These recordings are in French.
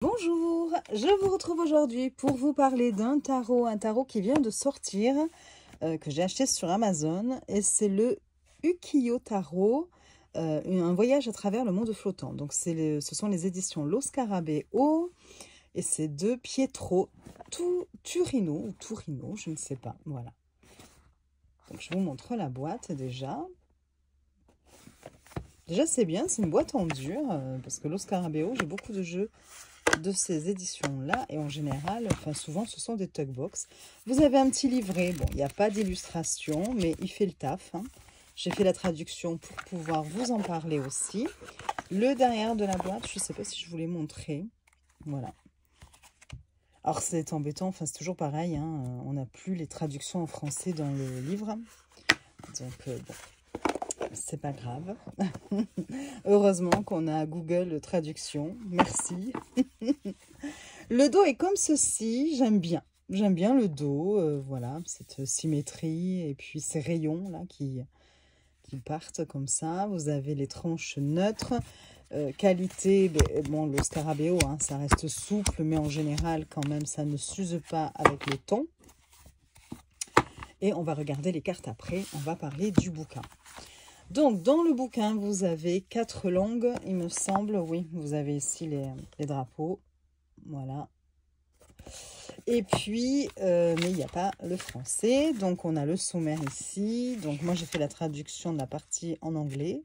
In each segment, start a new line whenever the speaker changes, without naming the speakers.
Bonjour, je vous retrouve aujourd'hui pour vous parler d'un tarot qui vient de sortir, que j'ai acheté sur Amazon, et c'est le Ukiyo Tarot, un voyage à travers le monde flottant. Donc ce sont les éditions Lo Scarabeo, et c'est de Pietro Turino, je ne sais pas, voilà. Donc je vous montre la boîte déjà. Déjà c'est bien, c'est une boîte en dur, parce que Lo Scarabeo, j'ai beaucoup de jeux de ces éditions-là, et en général, enfin souvent, ce sont des tugbox. Vous avez un petit livret, bon, il n'y a pas d'illustration, mais il fait le taf. Hein. J'ai fait la traduction pour pouvoir vous en parler aussi. Le derrière de la boîte, je ne sais pas si je vous l'ai montré. Voilà. Alors, c'est embêtant, enfin, c'est toujours pareil, hein, on n'a plus les traductions en français dans le livre. Donc, bon. C'est pas grave. Heureusement qu'on a Google Traduction. Merci. Le dos est comme ceci. J'aime bien. J'aime bien le dos. Voilà, cette symétrie. Et puis ces rayons là qui partent comme ça. Vous avez les tranches neutres. Qualité, bon, le Scarabeo, hein, ça reste souple. Mais en général, quand même, ça ne s'use pas avec le temps. Et on va regarder les cartes après. On va parler du bouquin. Donc, dans le bouquin, vous avez 4 langues, il me semble. Oui, vous avez ici les drapeaux. Voilà. Et puis, mais il n'y a pas le français. Donc, on a le sommaire ici. Donc, moi, j'ai fait la traduction de la partie en anglais.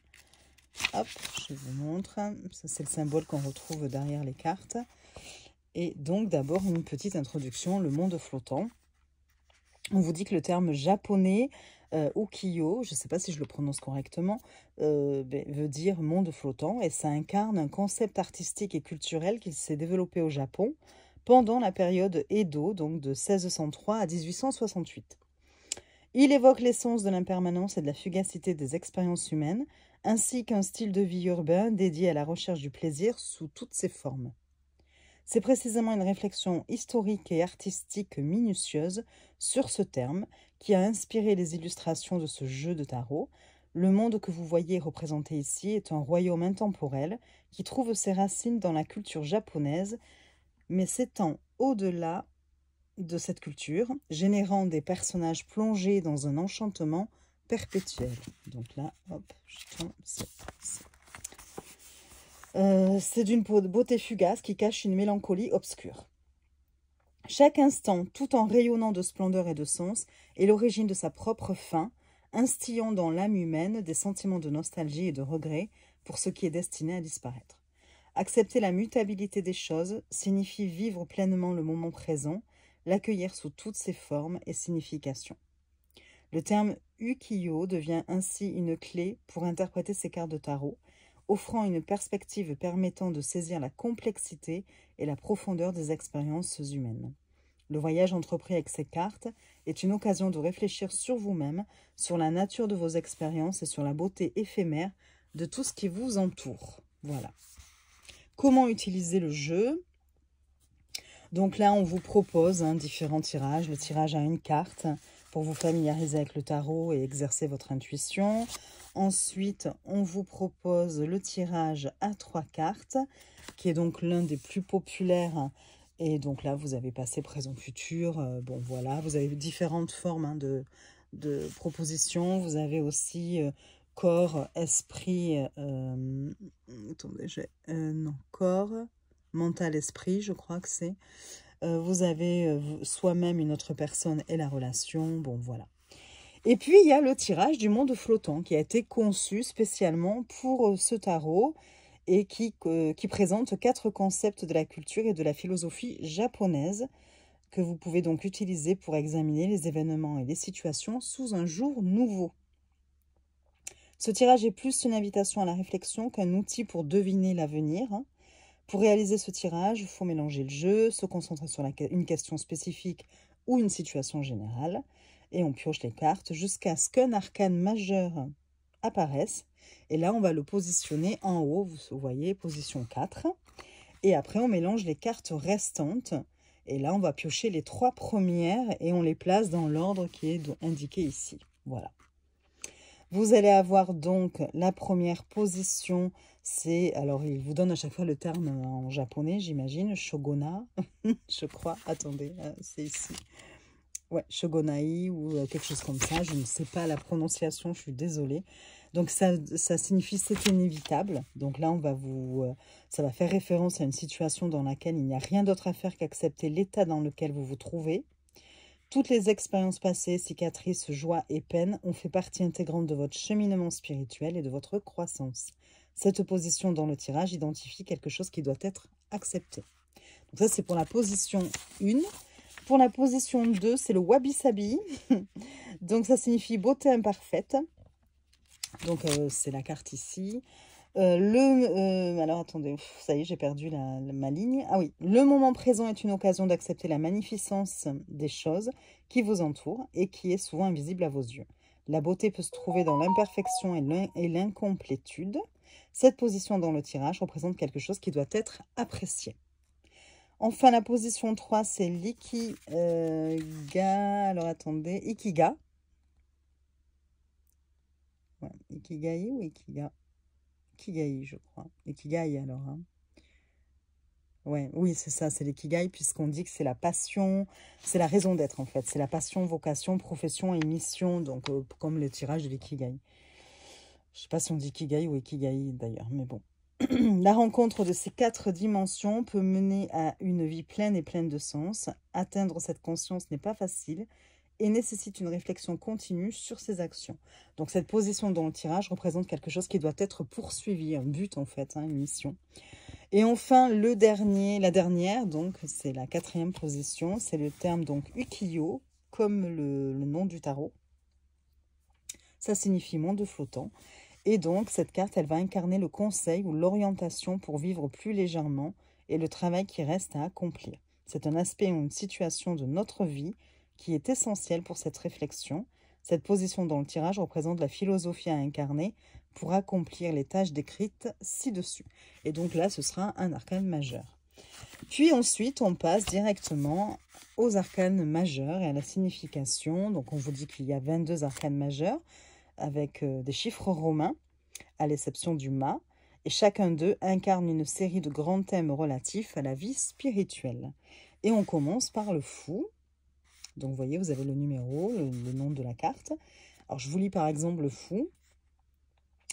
Hop, je vous montre. Ça, c'est le symbole qu'on retrouve derrière les cartes. Et donc, d'abord, une petite introduction, le monde flottant. On vous dit que le terme japonais, ukiyo, je ne sais pas si je le prononce correctement, veut dire monde flottant, et ça incarne un concept artistique et culturel qui s'est développé au Japon pendant la période Edo, donc de 1603 à 1868. Il évoque l'essence de l'impermanence et de la fugacité des expériences humaines, ainsi qu'un style de vie urbain dédié à la recherche du plaisir sous toutes ses formes. C'est précisément une réflexion historique et artistique minutieuse sur ce terme qui a inspiré les illustrations de ce jeu de tarot. Le monde que vous voyez représenté ici est un royaume intemporel qui trouve ses racines dans la culture japonaise, mais s'étend au-delà de cette culture, générant des personnages plongés dans un enchantement perpétuel. Donc là, hop, je tombe, c'est d'une beauté fugace qui cache une mélancolie obscure. Chaque instant, tout en rayonnant de splendeur et de sens, est l'origine de sa propre fin, instillant dans l'âme humaine des sentiments de nostalgie et de regret pour ce qui est destiné à disparaître. Accepter la mutabilité des choses signifie vivre pleinement le moment présent, l'accueillir sous toutes ses formes et significations. Le terme ukiyo devient ainsi une clé pour interpréter ces cartes de tarot, offrant une perspective permettant de saisir la complexité et la profondeur des expériences humaines. Le voyage entrepris avec ces cartes est une occasion de réfléchir sur vous-même, sur la nature de vos expériences et sur la beauté éphémère de tout ce qui vous entoure. Voilà. Comment utiliser le jeu? Donc là, on vous propose différents tirages. Le tirage à une carte pour vous familiariser avec le tarot et exercer votre intuition. Ensuite, on vous propose le tirage à 3 cartes, qui est donc l'un des plus populaires. Et donc là, vous avez passé, présent, futur. Bon, voilà, vous avez différentes formes de propositions. Vous avez aussi corps, esprit, attendez, non, corps, mental, esprit, je crois que c'est. Vous avez soi-même, une autre personne et la relation. Bon, voilà. Et puis, il y a le tirage du monde flottant qui a été conçu spécialement pour ce tarot et qui présente 4 concepts de la culture et de la philosophie japonaise que vous pouvez donc utiliser pour examiner les événements et les situations sous un jour nouveau. Ce tirage est plus une invitation à la réflexion qu'un outil pour deviner l'avenir. Pour réaliser ce tirage, il faut mélanger le jeu, se concentrer sur une question spécifique ou une situation générale. Et on pioche les cartes jusqu'à ce qu'un arcane majeur apparaisse. Et là, on va le positionner en haut, vous voyez, position 4. Et après, on mélange les cartes restantes. Et là, on va piocher les 3 premières et on les place dans l'ordre qui est indiqué ici. Voilà. Vous allez avoir donc la première position, c'est, alors il vous donne à chaque fois le terme en japonais, j'imagine, shogunat, je crois, attendez, c'est ici. Ouais, shogunai ou quelque chose comme ça, je ne sais pas la prononciation, je suis désolée. Donc ça signifie c'est inévitable. Donc là, ça va faire référence à une situation dans laquelle il n'y a rien d'autre à faire qu'accepter l'état dans lequel vous vous trouvez. Toutes les expériences passées, cicatrices, joies et peines ont fait partie intégrante de votre cheminement spirituel et de votre croissance. Cette position dans le tirage identifie quelque chose qui doit être accepté. Donc ça, c'est pour la position 1. Pour la position 2, c'est le wabi-sabi. Donc ça signifie beauté imparfaite. Donc c'est la carte ici. Alors attendez, ça y est, j'ai perdu ma ligne. Ah oui, le moment présent est une occasion d'accepter la magnificence des choses qui vous entourent et qui est souvent invisible à vos yeux. La beauté peut se trouver dans l'imperfection et l'incomplétude. Cette position dans le tirage représente quelque chose qui doit être apprécié. Enfin, la position 3, c'est l'ikiga. Alors attendez, ikiga. Ouais, ikigai ou ikiga? Ikigai, je crois. Ikigai, alors. Hein. Ouais, oui, c'est ça, c'est l'ikigai, puisqu'on dit que c'est la passion, c'est la raison d'être, en fait. C'est la passion, vocation, profession et mission, donc comme le tirage de l'ikigai. Je ne sais pas si on dit ikigai ou ikigai, d'ailleurs, mais bon. La rencontre de ces 4 dimensions peut mener à une vie pleine et pleine de sens. Atteindre cette conscience n'est pas facile et nécessite une réflexion continue sur ses actions. Donc cette position dans le tirage représente quelque chose qui doit être poursuivi, un but en fait, une mission. Et enfin, la dernière, donc c'est la 4e position, c'est le terme donc ukiyo, comme le nom du tarot. Ça signifie monde flottant. Et donc, cette carte, elle va incarner le conseil ou l'orientation pour vivre plus légèrement et le travail qui reste à accomplir. C'est un aspect ou une situation de notre vie qui est essentiel pour cette réflexion. Cette position dans le tirage représente la philosophie à incarner pour accomplir les tâches décrites ci-dessus. Et donc là, ce sera un arcane majeur. Puis ensuite, on passe directement aux arcanes majeurs et à la signification. Donc, on vous dit qu'il y a 22 arcanes majeurs avec des chiffres romains, à l'exception du mât, et chacun d'eux incarne une série de grands thèmes relatifs à la vie spirituelle. Et on commence par le fou. Donc, vous voyez, vous avez le numéro, le nom de la carte. Alors, je vous lis par exemple le fou.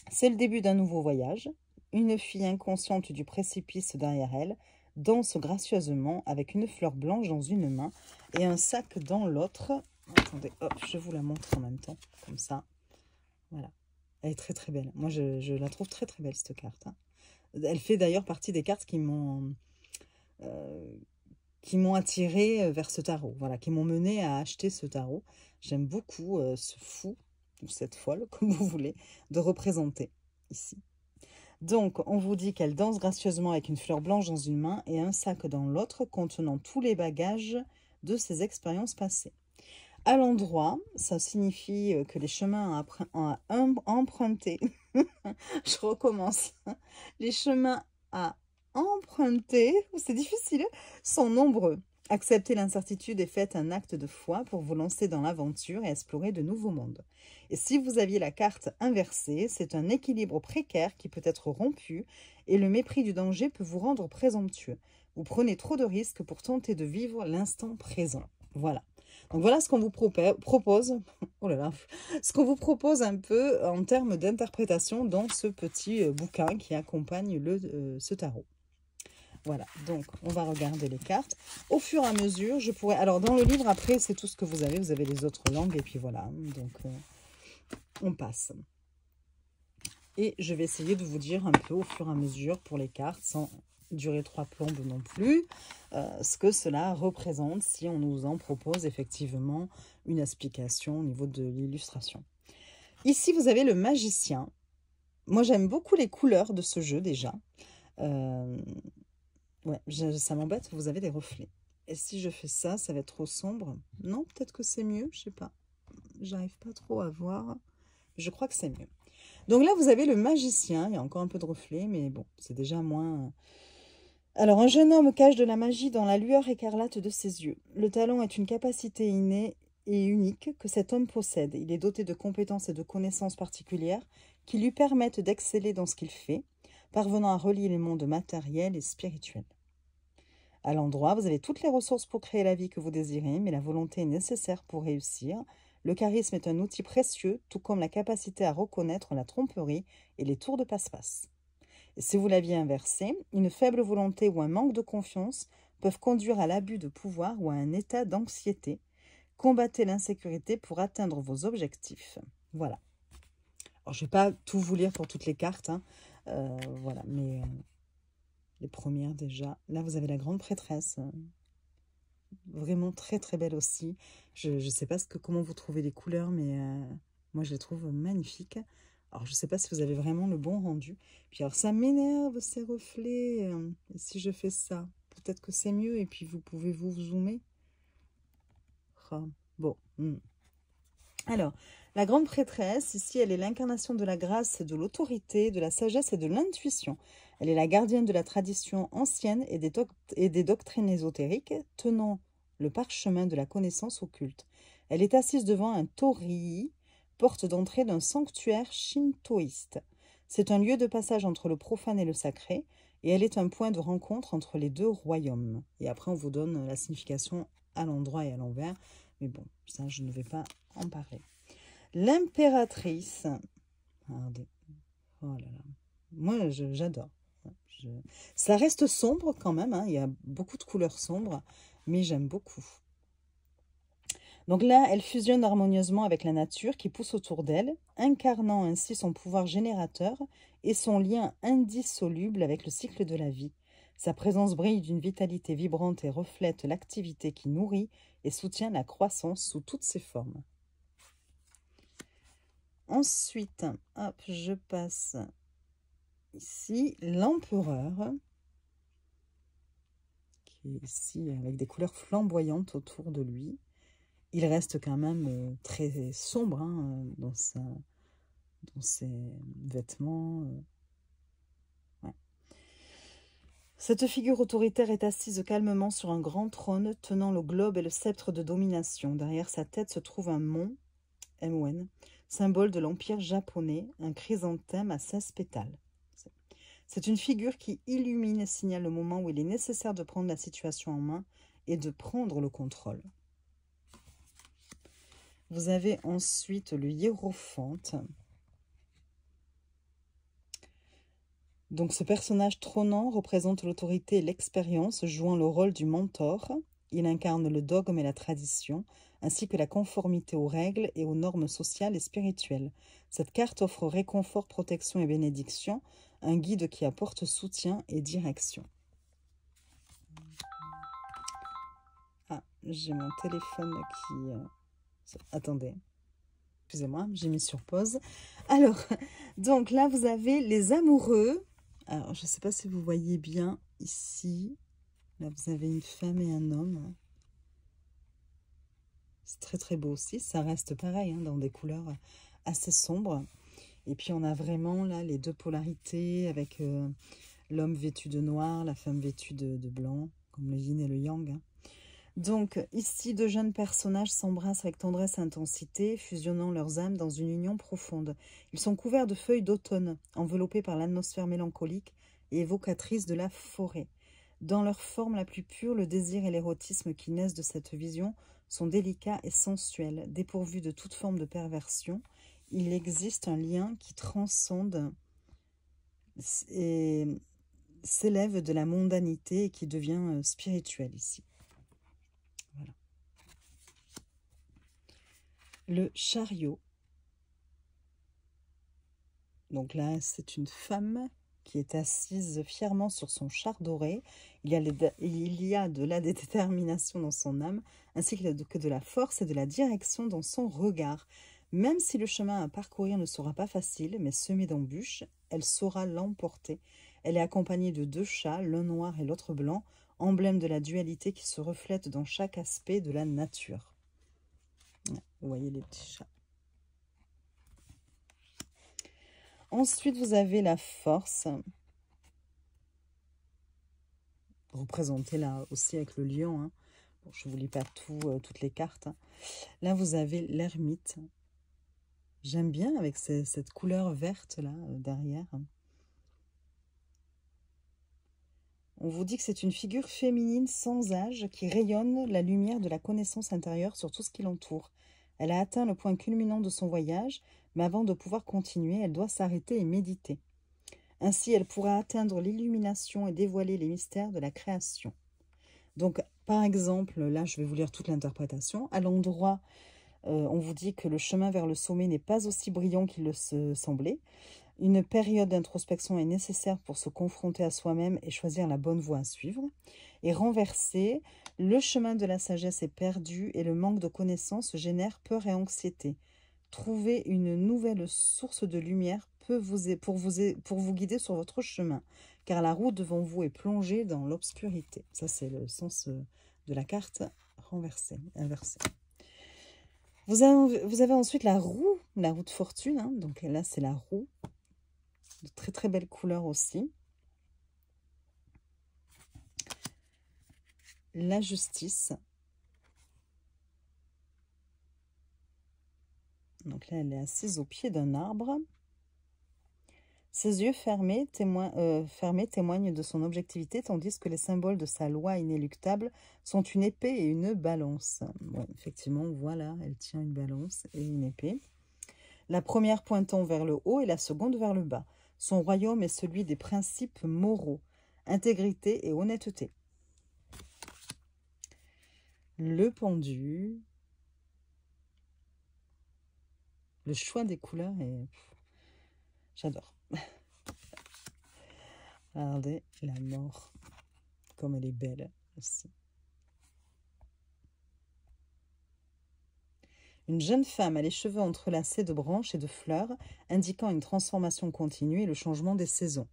C'est le début d'un nouveau voyage. Une fille inconsciente du précipice derrière elle danse gracieusement avec une fleur blanche dans une main et un sac dans l'autre. Attendez, hop, je vous la montre en même temps, comme ça. Voilà. Elle est très très belle. Moi, je la trouve très très belle, cette carte. Hein. Elle fait d'ailleurs partie des cartes qui m'ont attirée vers ce tarot. Voilà, qui m'ont mené à acheter ce tarot. J'aime beaucoup ce fou, ou cette folle, comme vous voulez, de représenter ici. Donc, on vous dit qu'elle danse gracieusement avec une fleur blanche dans une main et un sac dans l'autre contenant tous les bagages de ses expériences passées. À l'endroit, ça signifie que les chemins à emprunter, je recommence, les chemins à emprunter, c'est difficile, sont nombreux. Accepter l'incertitude et faites un acte de foi pour vous lancer dans l'aventure et explorer de nouveaux mondes. Et si vous aviez la carte inversée, c'est un équilibre précaire qui peut être rompu et le mépris du danger peut vous rendre présomptueux. Vous prenez trop de risques pour tenter de vivre l'instant présent. Voilà. Donc voilà ce qu'on vous propose, oh là là, ce qu'on vous propose un peu en termes d'interprétation dans ce petit bouquin qui accompagne ce tarot. Voilà, donc on va regarder les cartes. Au fur et à mesure, je pourrais... Alors dans le livre, après, c'est tout ce que vous avez les autres langues et puis voilà, donc on passe. Et je vais essayer de vous dire un peu au fur et à mesure pour les cartes, sans durer 3 plombes non plus, ce que cela représente si on nous en propose effectivement une explication au niveau de l'illustration. Ici, vous avez le magicien. Moi, j'aime beaucoup les couleurs de ce jeu déjà. Ouais, ça m'embête, vous avez des reflets. Et si je fais ça, ça va être trop sombre. Non, peut-être que c'est mieux, je sais pas. J'arrive pas trop à voir. Je crois que c'est mieux. Donc là, vous avez le magicien. Il y a encore un peu de reflets, mais bon, c'est déjà moins... Alors, un jeune homme cache de la magie dans la lueur écarlate de ses yeux. Le talent est une capacité innée et unique que cet homme possède. Il est doté de compétences et de connaissances particulières qui lui permettent d'exceller dans ce qu'il fait, parvenant à relier les mondes matériels et spirituels. À l'endroit, vous avez toutes les ressources pour créer la vie que vous désirez, mais la volonté est nécessaire pour réussir. Le charisme est un outil précieux, tout comme la capacité à reconnaître la tromperie et les tours de passe-passe. Et si vous l'aviez inversé, une faible volonté ou un manque de confiance peuvent conduire à l'abus de pouvoir ou à un état d'anxiété. Combattez l'insécurité pour atteindre vos objectifs. Voilà. Alors, je ne vais pas tout vous lire pour toutes les cartes, hein. Voilà, mais les premières déjà. Là, vous avez la grande prêtresse. Vraiment très très belle aussi. Je ne sais pas comment vous trouvez les couleurs, mais moi je les trouve magnifiques. Alors je ne sais pas si vous avez vraiment le bon rendu. Puis alors ça m'énerve ces reflets. Si je fais ça, peut-être que c'est mieux et puis vous pouvez vous zoomer. Oh, bon. Alors, la grande prêtresse, ici, elle est l'incarnation de la grâce, de l'autorité, de la sagesse et de l'intuition. Elle est la gardienne de la tradition ancienne et des doctrines ésotériques, tenant le parchemin de la connaissance occulte. Elle est assise devant un torii, porte d'entrée d'un sanctuaire shintoïste. C'est un lieu de passage entre le profane et le sacré, et elle est un point de rencontre entre les deux royaumes. Et après, on vous donne la signification à l'endroit et à l'envers. Mais bon, ça, je ne vais pas en parler. L'impératrice. Regardez. Oh là là. Moi, j'adore. Ça reste sombre quand même, hein. Il y a beaucoup de couleurs sombres, mais j'aime beaucoup. Donc là, elle fusionne harmonieusement avec la nature qui pousse autour d'elle, incarnant ainsi son pouvoir générateur et son lien indissoluble avec le cycle de la vie. Sa présence brille d'une vitalité vibrante et reflète l'activité qui nourrit et soutient la croissance sous toutes ses formes. Ensuite, hop, je passe ici l'empereur, qui est ici avec des couleurs flamboyantes autour de lui. Il reste quand même très sombre, hein, dans ses vêtements. Ouais. Cette figure autoritaire est assise calmement sur un grand trône tenant le globe et le sceptre de domination. Derrière sa tête se trouve un mont, M-O-N, symbole de l'empire japonais, un chrysanthème à 16 pétales. C'est une figure qui illumine et signale le moment où il est nécessaire de prendre la situation en main et de prendre le contrôle. Vous avez ensuite le hiérophante. Donc ce personnage trônant représente l'autorité et l'expérience, jouant le rôle du mentor. Il incarne le dogme et la tradition, ainsi que la conformité aux règles et aux normes sociales et spirituelles. Cette carte offre réconfort, protection et bénédiction, un guide qui apporte soutien et direction. Ah, j'ai mon téléphone qui... Attendez, excusez-moi, j'ai mis sur pause. Alors, donc là, vous avez les amoureux. Alors, je ne sais pas si vous voyez bien ici. Là, vous avez une femme et un homme. C'est très, très beau aussi. Ça reste pareil, hein, dans des couleurs assez sombres. Et puis, on a vraiment là les deux polarités avec l'homme vêtu de noir, la femme vêtue de blanc, comme le yin et le yang, hein. Donc, ici, deux jeunes personnages s'embrassent avec tendresse et intensité, fusionnant leurs âmes dans une union profonde. Ils sont couverts de feuilles d'automne, enveloppés par l'atmosphère mélancolique et évocatrice de la forêt. Dans leur forme la plus pure, le désir et l'érotisme qui naissent de cette vision sont délicats et sensuels, dépourvus de toute forme de perversion. Il existe un lien qui transcende et s'élève de la mondanité et qui devient spirituel ici. Voilà. Le chariot. Donc là, c'est une femme qui est assise fièrement sur son char doré. Il y a de la détermination dans son âme, ainsi que de la force et de la direction dans son regard. Même si le chemin à parcourir ne sera pas facile, mais semé d'embûches, elle saura l'emporter. Elle est accompagnée de deux chats, l'un noir et l'autre blanc, emblème de la dualité qui se reflète dans chaque aspect de la nature. Vous voyez les petits chats. Ensuite, vous avez la force, représentée là aussi avec le lion, hein. Bon, je ne vous lis pas toutes les cartes. Hein. Là, vous avez l'ermite. J'aime bien avec cette couleur verte là derrière. On vous dit que c'est une figure féminine sans âge qui rayonne la lumière de la connaissance intérieure sur tout ce qui l'entoure. Elle a atteint le point culminant de son voyage, mais avant de pouvoir continuer, elle doit s'arrêter et méditer. Ainsi, elle pourra atteindre l'illumination et dévoiler les mystères de la création. Donc, par exemple, là, je vais vous lire toute l'interprétation. À l'endroit, on vous dit que le chemin vers le sommet n'est pas aussi brillant qu'il le semblait. Une période d'introspection est nécessaire pour se confronter à soi-même et choisir la bonne voie à suivre. Et renversé, le chemin de la sagesse est perdu et le manque de connaissances génère peur et anxiété. Trouver une nouvelle source de lumière pour vous guider sur votre chemin, car la route devant vous est plongée dans l'obscurité. Ça, c'est le sens de la carte inversée. Vous avez ensuite la roue de fortune. Hein. Donc là, c'est la roue. De très très belle couleur aussi. La justice. Donc là, elle est assise au pied d'un arbre. Ses yeux fermés témoignent de son objectivité, tandis que les symboles de sa loi inéluctable sont une épée et une balance. Ouais, effectivement, voilà, elle tient une balance et une épée. La première pointant vers le haut et la seconde vers le bas. Son royaume est celui des principes moraux, intégrité et honnêteté. Le pendu. Le choix des couleurs est... J'adore. Regardez la mort, comme elle est belle aussi. Une jeune femme a les cheveux entrelacés de branches et de fleurs, indiquant une transformation continue et le changement des saisons.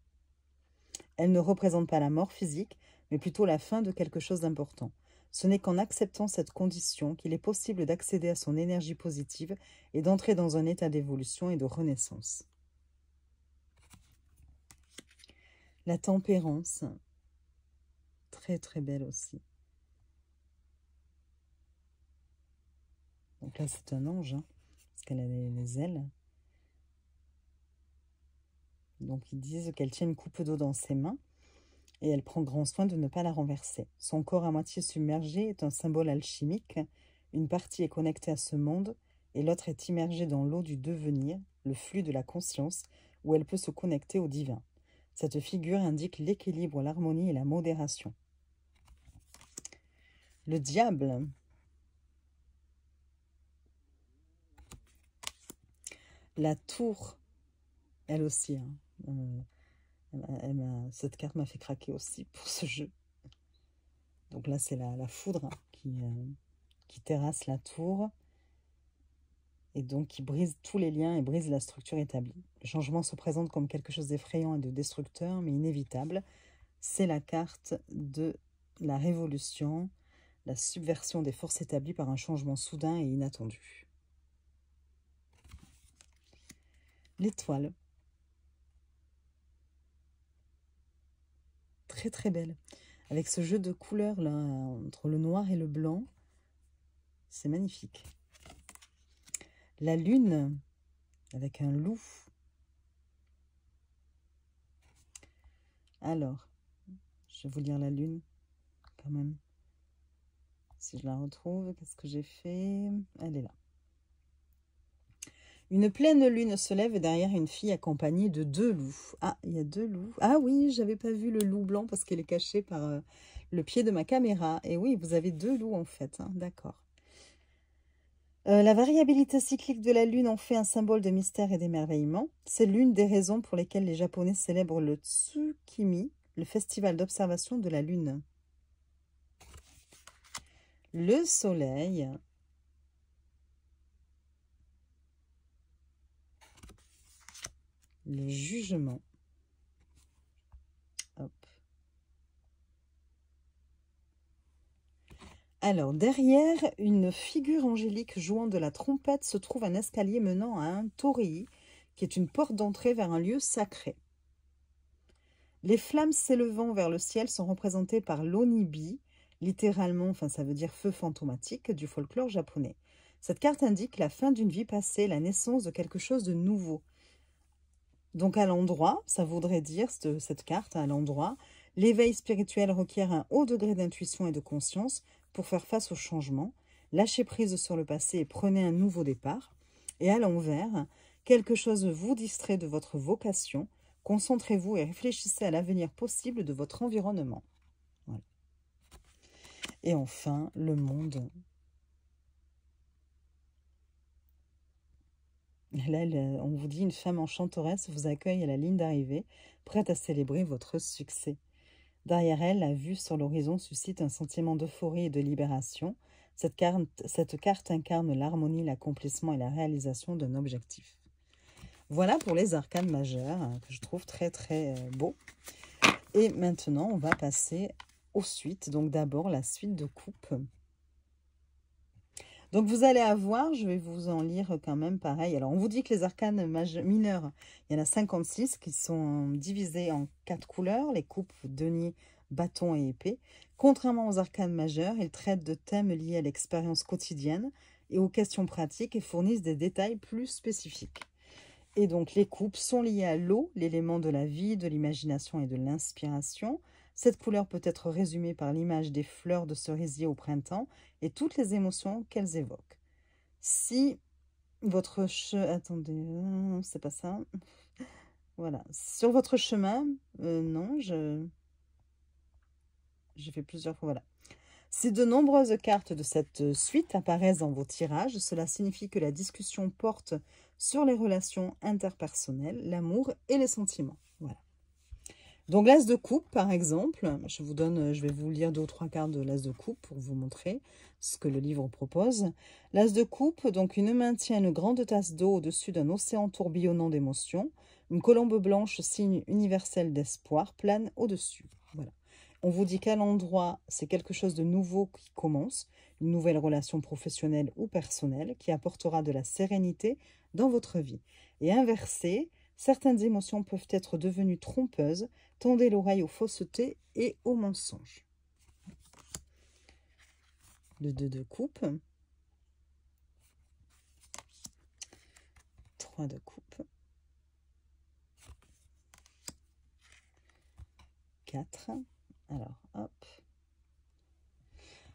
Elle ne représente pas la mort physique, mais plutôt la fin de quelque chose d'important. Ce n'est qu'en acceptant cette condition qu'il est possible d'accéder à son énergie positive et d'entrer dans un état d'évolution et de renaissance. La tempérance, très très belle aussi. Donc là, c'est un ange, hein, parce qu'elle a les ailes. Donc, ils disent qu'elle tient une coupe d'eau dans ses mains et elle prend grand soin de ne pas la renverser. Son corps à moitié submergé est un symbole alchimique. Une partie est connectée à ce monde et l'autre est immergée dans l'eau du devenir, le flux de la conscience, où elle peut se connecter au divin. Cette figure indique l'équilibre, l'harmonie et la modération. Le diable. La tour, elle aussi. Hein. Cette carte m'a fait craquer aussi pour ce jeu. Donc là, c'est la foudre qui terrasse la tour et donc qui brise tous les liens et brise la structure établie. Le changement se présente comme quelque chose d'effrayant et de destructeur, mais inévitable. C'est la carte de la révolution, la subversion des forces établies par un changement soudain et inattendu. L'étoile. Très très belle. Avec ce jeu de couleurs là, entre le noir et le blanc. C'est magnifique. La lune, avec un loup. Alors, je vais vous lire la lune, quand même. Si je la retrouve, qu'est-ce que j'ai fait? Elle est là. Une pleine lune se lève derrière une fille accompagnée de 2 loups. Ah, il y a 2 loups. Ah oui, j'avais pas vu le loup blanc parce qu'il est caché par le pied de ma caméra. Et oui, vous avez 2 loups en fait. Hein, d'accord. La variabilité cyclique de la lune en fait un symbole de mystère et d'émerveillement. C'est l'une des raisons pour lesquelles les Japonais célèbrent le Tsukimi, le festival d'observation de la lune. Le soleil. Le jugement. Hop. Alors, derrière une figure angélique jouant de la trompette se trouve un escalier menant à un torii, qui est une porte d'entrée vers un lieu sacré. Les flammes s'élevant vers le ciel sont représentées par l'onibi, littéralement, enfin ça veut dire feu fantomatique du folklore japonais. Cette carte indique la fin d'une vie passée, la naissance de quelque chose de nouveau. Donc à l'endroit, ça voudrait dire, cette carte à l'endroit, l'éveil spirituel requiert un haut degré d'intuition et de conscience pour faire face au changement. Lâchez prise sur le passé et prenez un nouveau départ. Et à l'envers, quelque chose vous distrait de votre vocation. Concentrez-vous et réfléchissez à l'avenir possible de votre environnement. Voilà. Et enfin, le monde. Là, on vous dit, une femme enchanteresse vous accueille à la ligne d'arrivée, prête à célébrer votre succès. Derrière elle, la vue sur l'horizon suscite un sentiment d'euphorie et de libération. Cette carte incarne l'harmonie, l'accomplissement et la réalisation d'un objectif. Voilà pour les arcanes majeures, que je trouve très très beaux. Et maintenant, on va passer aux suites. Donc d'abord, la suite de coupe. Donc vous allez avoir, je vais vous en lire quand même pareil. Alors on vous dit que les arcanes mineurs, il y en a 56 qui sont divisés en 4 couleurs, les coupes, denier, bâton et épée. Contrairement aux arcanes majeurs, ils traitent de thèmes liés à l'expérience quotidienne et aux questions pratiques et fournissent des détails plus spécifiques. Et donc les coupes sont liées à l'eau, l'élément de la vie, de l'imagination et de l'inspiration. Cette couleur peut être résumée par l'image des fleurs de cerisier au printemps et toutes les émotions qu'elles évoquent. Si votre attendez, c'est pas ça. Voilà. Sur votre chemin, non, j'ai fait plusieurs fois, voilà. Si de nombreuses cartes de cette suite apparaissent dans vos tirages, cela signifie que la discussion porte sur les relations interpersonnelles, l'amour et les sentiments. Voilà. Donc l'as de coupe, par exemple, je vais vous lire 2 ou 3 cartes de l'as de coupe pour vous montrer ce que le livre propose. L'as de coupe, donc une main tient une grande tasse d'eau au-dessus d'un océan tourbillonnant d'émotions. Une colombe blanche, signe universel d'espoir, plane au-dessus. Voilà. On vous dit qu'à l'endroit, c'est quelque chose de nouveau qui commence, une nouvelle relation professionnelle ou personnelle qui apportera de la sérénité dans votre vie. Et inversé, certaines émotions peuvent être devenues trompeuses. Tendez l'oreille aux faussetés et aux mensonges. Le 2 de coupe. 3 de coupe. 4. Alors, hop.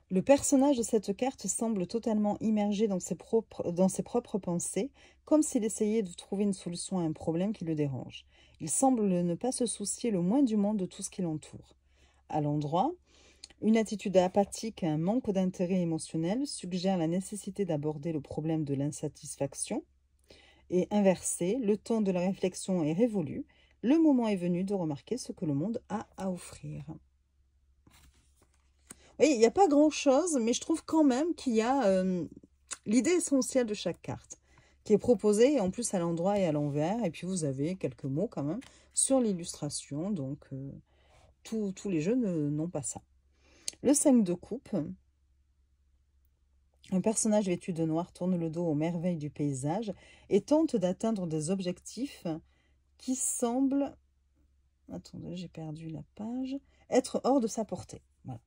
Le personnage de cette carte semble totalement immergé dans ses propres pensées, comme s'il essayait de trouver une solution à un problème qui le dérange. Il semble ne pas se soucier le moins du monde de tout ce qui l'entoure. À l'endroit, une attitude apathique et un manque d'intérêt émotionnel suggèrent la nécessité d'aborder le problème de l'insatisfaction. Et inversé, le temps de la réflexion est révolu. Le moment est venu de remarquer ce que le monde a à offrir. Oui, il n'y a pas grand-chose, mais je trouve quand même qu'il y a l'idée essentielle de chaque carte qui est proposée, en plus à l'endroit et à l'envers. Et puis vous avez quelques mots quand même sur l'illustration. Donc tous les jeux n'ont pas ça. Le 5 de coupe. Un personnage vêtu de noir tourne le dos aux merveilles du paysage et tente d'atteindre des objectifs qui semblent, attendez, j'ai perdu la page, être hors de sa portée. Voilà.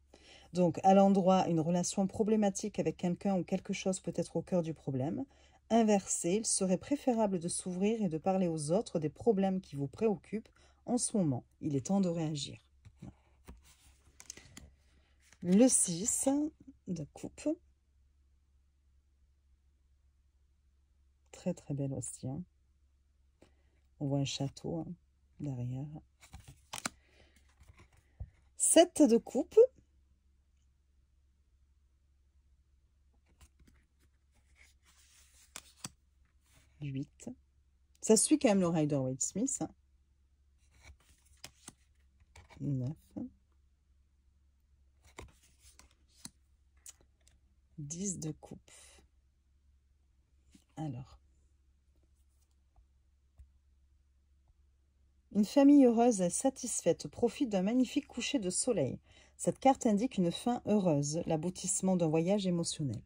Donc, à l'endroit, une relation problématique avec quelqu'un ou quelque chose peut être au cœur du problème. Inversé, il serait préférable de s'ouvrir et de parler aux autres des problèmes qui vous préoccupent en ce moment. Il est temps de réagir. Voilà. Le 6 de coupe. Très très belle aussi. Hein. On voit un château derrière. 7 de coupe. 8. Ça suit quand même le Rider-Waite-Smith. 9. 10 de coupe. Alors. Une famille heureuse et satisfaite profite d'un magnifique coucher de soleil. Cette carte indique une fin heureuse, l'aboutissement d'un voyage émotionnel.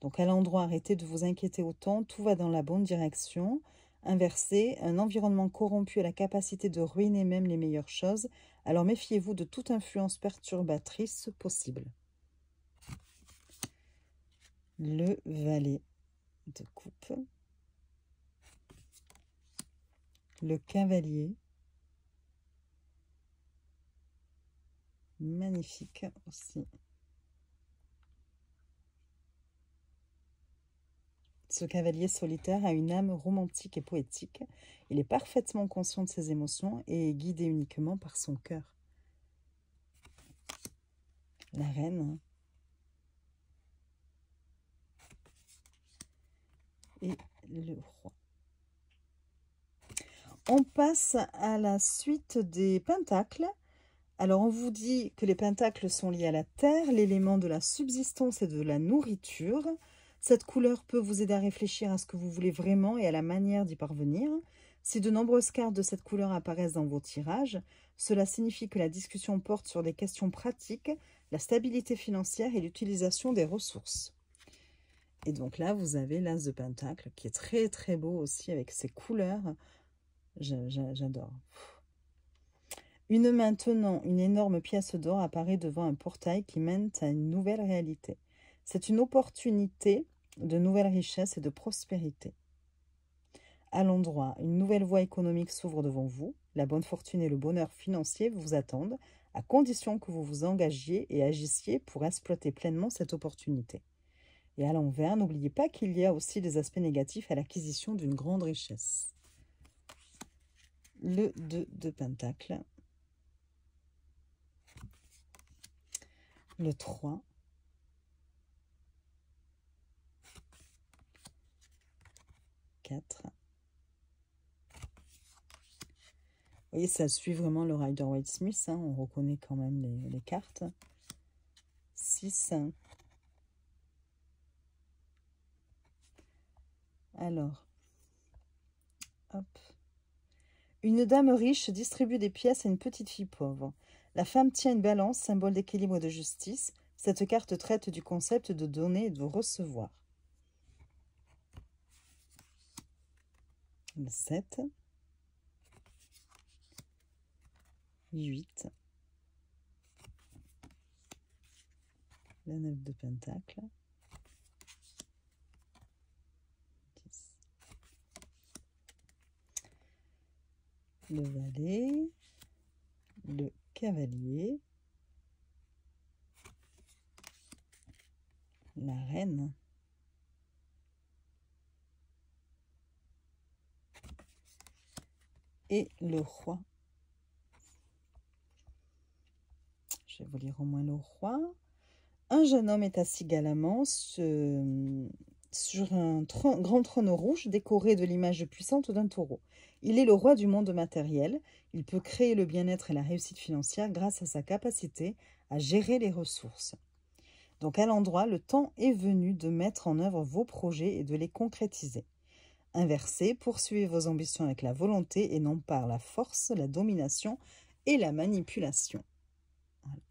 Donc à l'endroit, arrêtez de vous inquiéter autant, tout va dans la bonne direction. Inversé, un environnement corrompu a la capacité de ruiner même les meilleures choses, alors méfiez-vous de toute influence perturbatrice possible. le valet de coupe, le cavalier, magnifique aussi. Ce cavalier solitaire a une âme romantique et poétique. Il est parfaitement conscient de ses émotions et est guidé uniquement par son cœur. La reine et le roi. On passe à la suite des pentacles. Alors, on vous dit que les pentacles sont liés à la terre, l'élément de la subsistance et de la nourriture. Cette couleur peut vous aider à réfléchir à ce que vous voulez vraiment et à la manière d'y parvenir. Si de nombreuses cartes de cette couleur apparaissent dans vos tirages, cela signifie que la discussion porte sur des questions pratiques, la stabilité financière et l'utilisation des ressources. Et donc là, vous avez l'As de Pentacle qui est très très beau aussi avec ses couleurs. J'adore. Une main tenant une énorme pièce d'or apparaît devant un portail qui mène à une nouvelle réalité. C'est une opportunité de nouvelles richesses et de prospérité. À l'endroit, une nouvelle voie économique s'ouvre devant vous. La bonne fortune et le bonheur financier vous attendent, à condition que vous vous engagiez et agissiez pour exploiter pleinement cette opportunité. Et à l'envers, n'oubliez pas qu'il y a aussi des aspects négatifs à l'acquisition d'une grande richesse. Le 2 de Pentacle. Le 3. 4. Vous voyez, ça suit vraiment le Rider-Waite-Smith. Hein, on reconnaît quand même les cartes. 6. Alors, hop. Une dame riche distribue des pièces à une petite fille pauvre. La femme tient une balance, symbole d'équilibre et de justice. Cette carte traite du concept de donner et de recevoir. Le 7. 8. La 9 de Pentacle. 10. Le valet. Le cavalier. La reine. Et le roi. Je vais vous lire au moins le roi. Un jeune homme est assis galamment sur un grand trône rouge décoré de l'image puissante d'un taureau. Il est le roi du monde matériel. Il peut créer le bien-être et la réussite financière grâce à sa capacité à gérer les ressources. Donc à l'endroit, le temps est venu de mettre en œuvre vos projets et de les concrétiser. Inversé, poursuivez vos ambitions avec la volonté et non par la force, la domination et la manipulation. Voilà.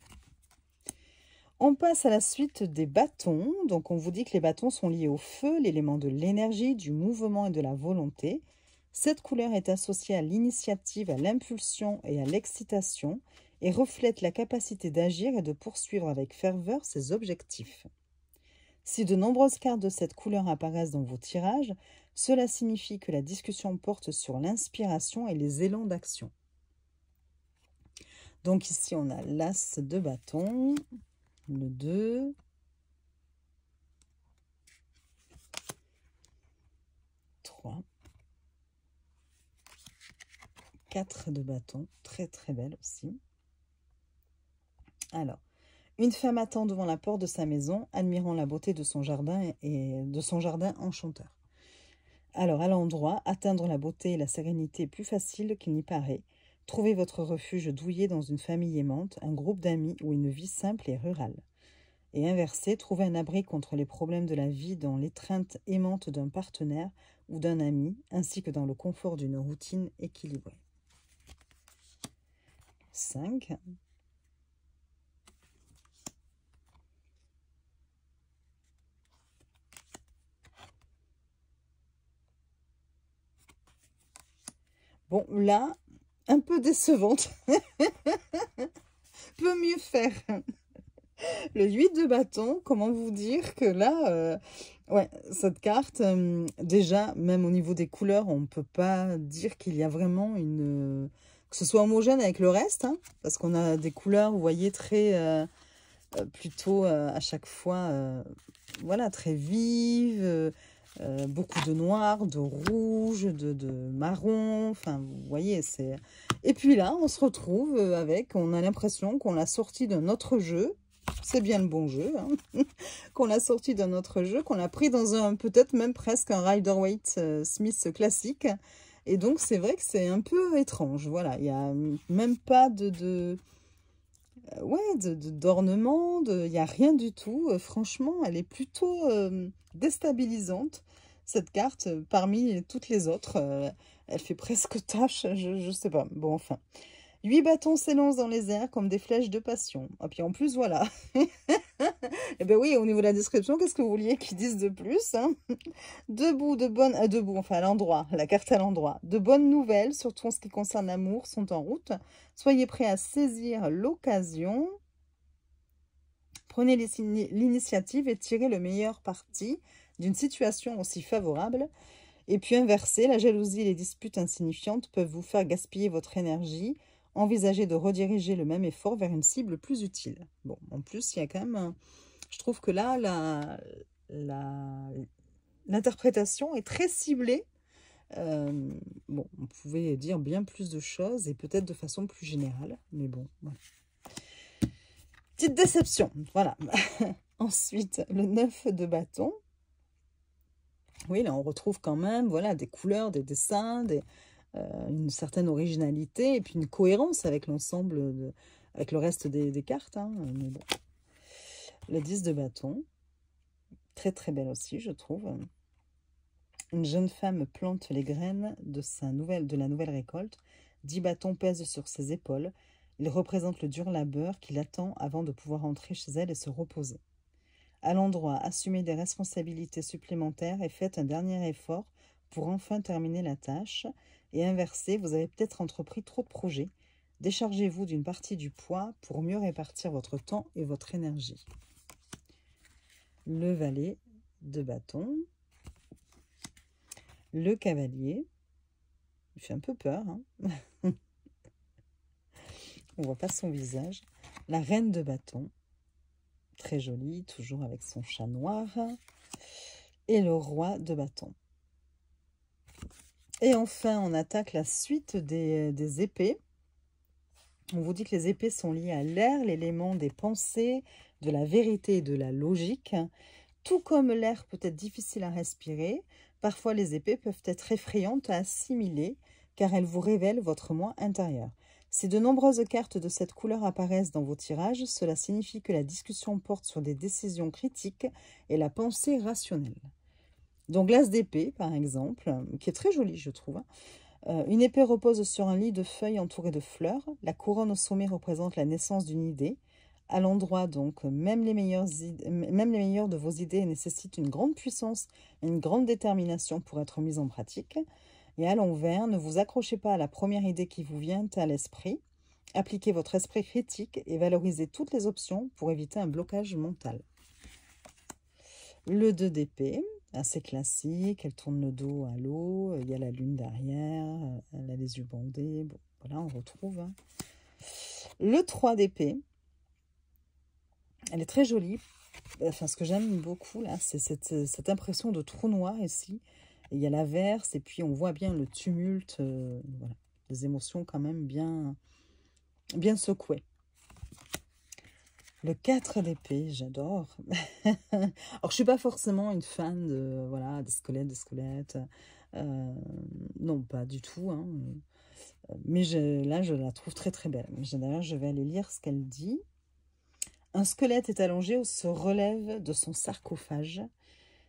On passe à la suite des bâtons. Donc on vous dit que les bâtons sont liés au feu, l'élément de l'énergie, du mouvement et de la volonté. Cette couleur est associée à l'initiative, à l'impulsion et à l'excitation et reflète la capacité d'agir et de poursuivre avec ferveur ses objectifs. Si de nombreuses cartes de cette couleur apparaissent dans vos tirages, cela signifie que la discussion porte sur l'inspiration et les élans d'action. Donc ici, on a l'As de bâton, le 2, 3, 4 de bâton, très très belle aussi. Alors, une femme attend devant la porte de sa maison, admirant la beauté de son jardin et de son jardin enchanteur. Alors, à l'endroit, atteindre la beauté et la sérénité est plus facile qu'il n'y paraît. Trouvez votre refuge douillet dans une famille aimante, un groupe d'amis ou une vie simple et rurale. Et inversé, trouvez un abri contre les problèmes de la vie dans l'étreinte aimante d'un partenaire ou d'un ami, ainsi que dans le confort d'une routine équilibrée. 5. Bon, là, un peu décevante. Peut mieux faire. Le 8 de bâton, comment vous dire que là, ouais, cette carte, déjà, même au niveau des couleurs, on ne peut pas dire qu'il y a vraiment que ce soit homogène avec le reste, hein, parce qu'on a des couleurs, vous voyez, très, plutôt à chaque fois, voilà, très vives, beaucoup de noir, de rouge, de marron, enfin, vous voyez, c'est... Et puis là, on se retrouve on a l'impression qu'on l'a sorti d'un autre jeu, c'est bien le bon jeu, hein, qu'on l'a sorti d'un autre jeu, qu'on l'a pris dans peut-être même presque un Rider-Waite Smith classique, et donc c'est vrai que c'est un peu étrange, voilà, il n'y a même pas ouais, d'ornement, il n'y a rien du tout. Franchement, elle est plutôt déstabilisante, cette carte, parmi toutes les autres. Elle fait presque tâche, je sais pas. Bon, enfin. 8 bâtons s'élancent dans les airs comme des flèches de passion. Et puis en plus, voilà. Eh bien oui, au niveau de la description, qu'est-ce que vous vouliez qu'ils disent de plus, hein? Debout, enfin à l'endroit, la carte à l'endroit. De bonnes nouvelles, surtout en ce qui concerne l'amour, sont en route. Soyez prêts à saisir l'occasion. Prenez l'initiative et tirez le meilleur parti d'une situation aussi favorable. Et puis inversé, la jalousie et les disputes insignifiantes peuvent vous faire gaspiller votre énergie. Envisagez de rediriger le même effort vers une cible plus utile. Bon, en plus, il y a quand même... Je trouve que là, l'interprétation est très ciblée. Bon, on pouvait dire bien plus de choses et peut-être de façon plus générale. Mais bon, voilà. Petite déception, voilà. Ensuite, le 9 de bâton. Oui, là, on retrouve quand même, voilà, des couleurs, des dessins, une certaine originalité et puis une cohérence avec l'ensemble, avec le reste des cartes. Hein. Mais bon. Le 10 de bâton, très très belle aussi, je trouve. Une jeune femme plante les graines de la nouvelle récolte. 10 bâtons pèsent sur ses épaules. Il représente le dur labeur qui l'attend avant de pouvoir entrer chez elle et se reposer. À l'endroit, assumez des responsabilités supplémentaires et faites un dernier effort pour enfin terminer la tâche. Et inversé, vous avez peut-être entrepris trop de projets. Déchargez-vous d'une partie du poids pour mieux répartir votre temps et votre énergie. Le valet de bâton. Le cavalier. Il fait un peu peur. Hein. On voit pas son visage. La reine de bâton. Très jolie, toujours avec son chat noir. Et le roi de bâton. Et enfin, on attaque la suite des épées. On vous dit que les épées sont liées à l'air, l'élément des pensées, de la vérité et de la logique. Tout comme l'air peut être difficile à respirer, parfois les épées peuvent être effrayantes à assimiler, car elles vous révèlent votre moi intérieur. Si de nombreuses cartes de cette couleur apparaissent dans vos tirages, cela signifie que la discussion porte sur des décisions critiques et la pensée rationnelle. Donc l'as d'épée, par exemple, qui est très jolie, je trouve. Une épée repose sur un lit de feuilles entouré de fleurs. La couronne au sommet représente la naissance d'une idée. À l'endroit, donc, même les meilleures de vos idées nécessitent une grande puissance et une grande détermination pour être mises en pratique. Et à l'envers, ne vous accrochez pas à la première idée qui vous vient à l'esprit. Appliquez votre esprit critique et valorisez toutes les options pour éviter un blocage mental. Le 2 d'épée, assez classique, elle tourne le dos à l'eau, il y a la lune derrière, elle a les yeux bandés, bon, voilà, on retrouve. Hein. Le 3 d'épée, elle est très jolie. Enfin, ce que j'aime beaucoup, là, c'est cette impression de trou noir ici. Et il y a l'averse, et puis on voit bien le tumulte, voilà, les émotions quand même bien secouées. Le 4 d'épée, j'adore. Alors, je ne suis pas forcément une fan de, voilà, des squelettes. Non, pas du tout. Hein. Mais là, je la trouve très, très belle. D'ailleurs, je vais aller lire ce qu'elle dit. Un squelette est allongé ou se relève de son sarcophage.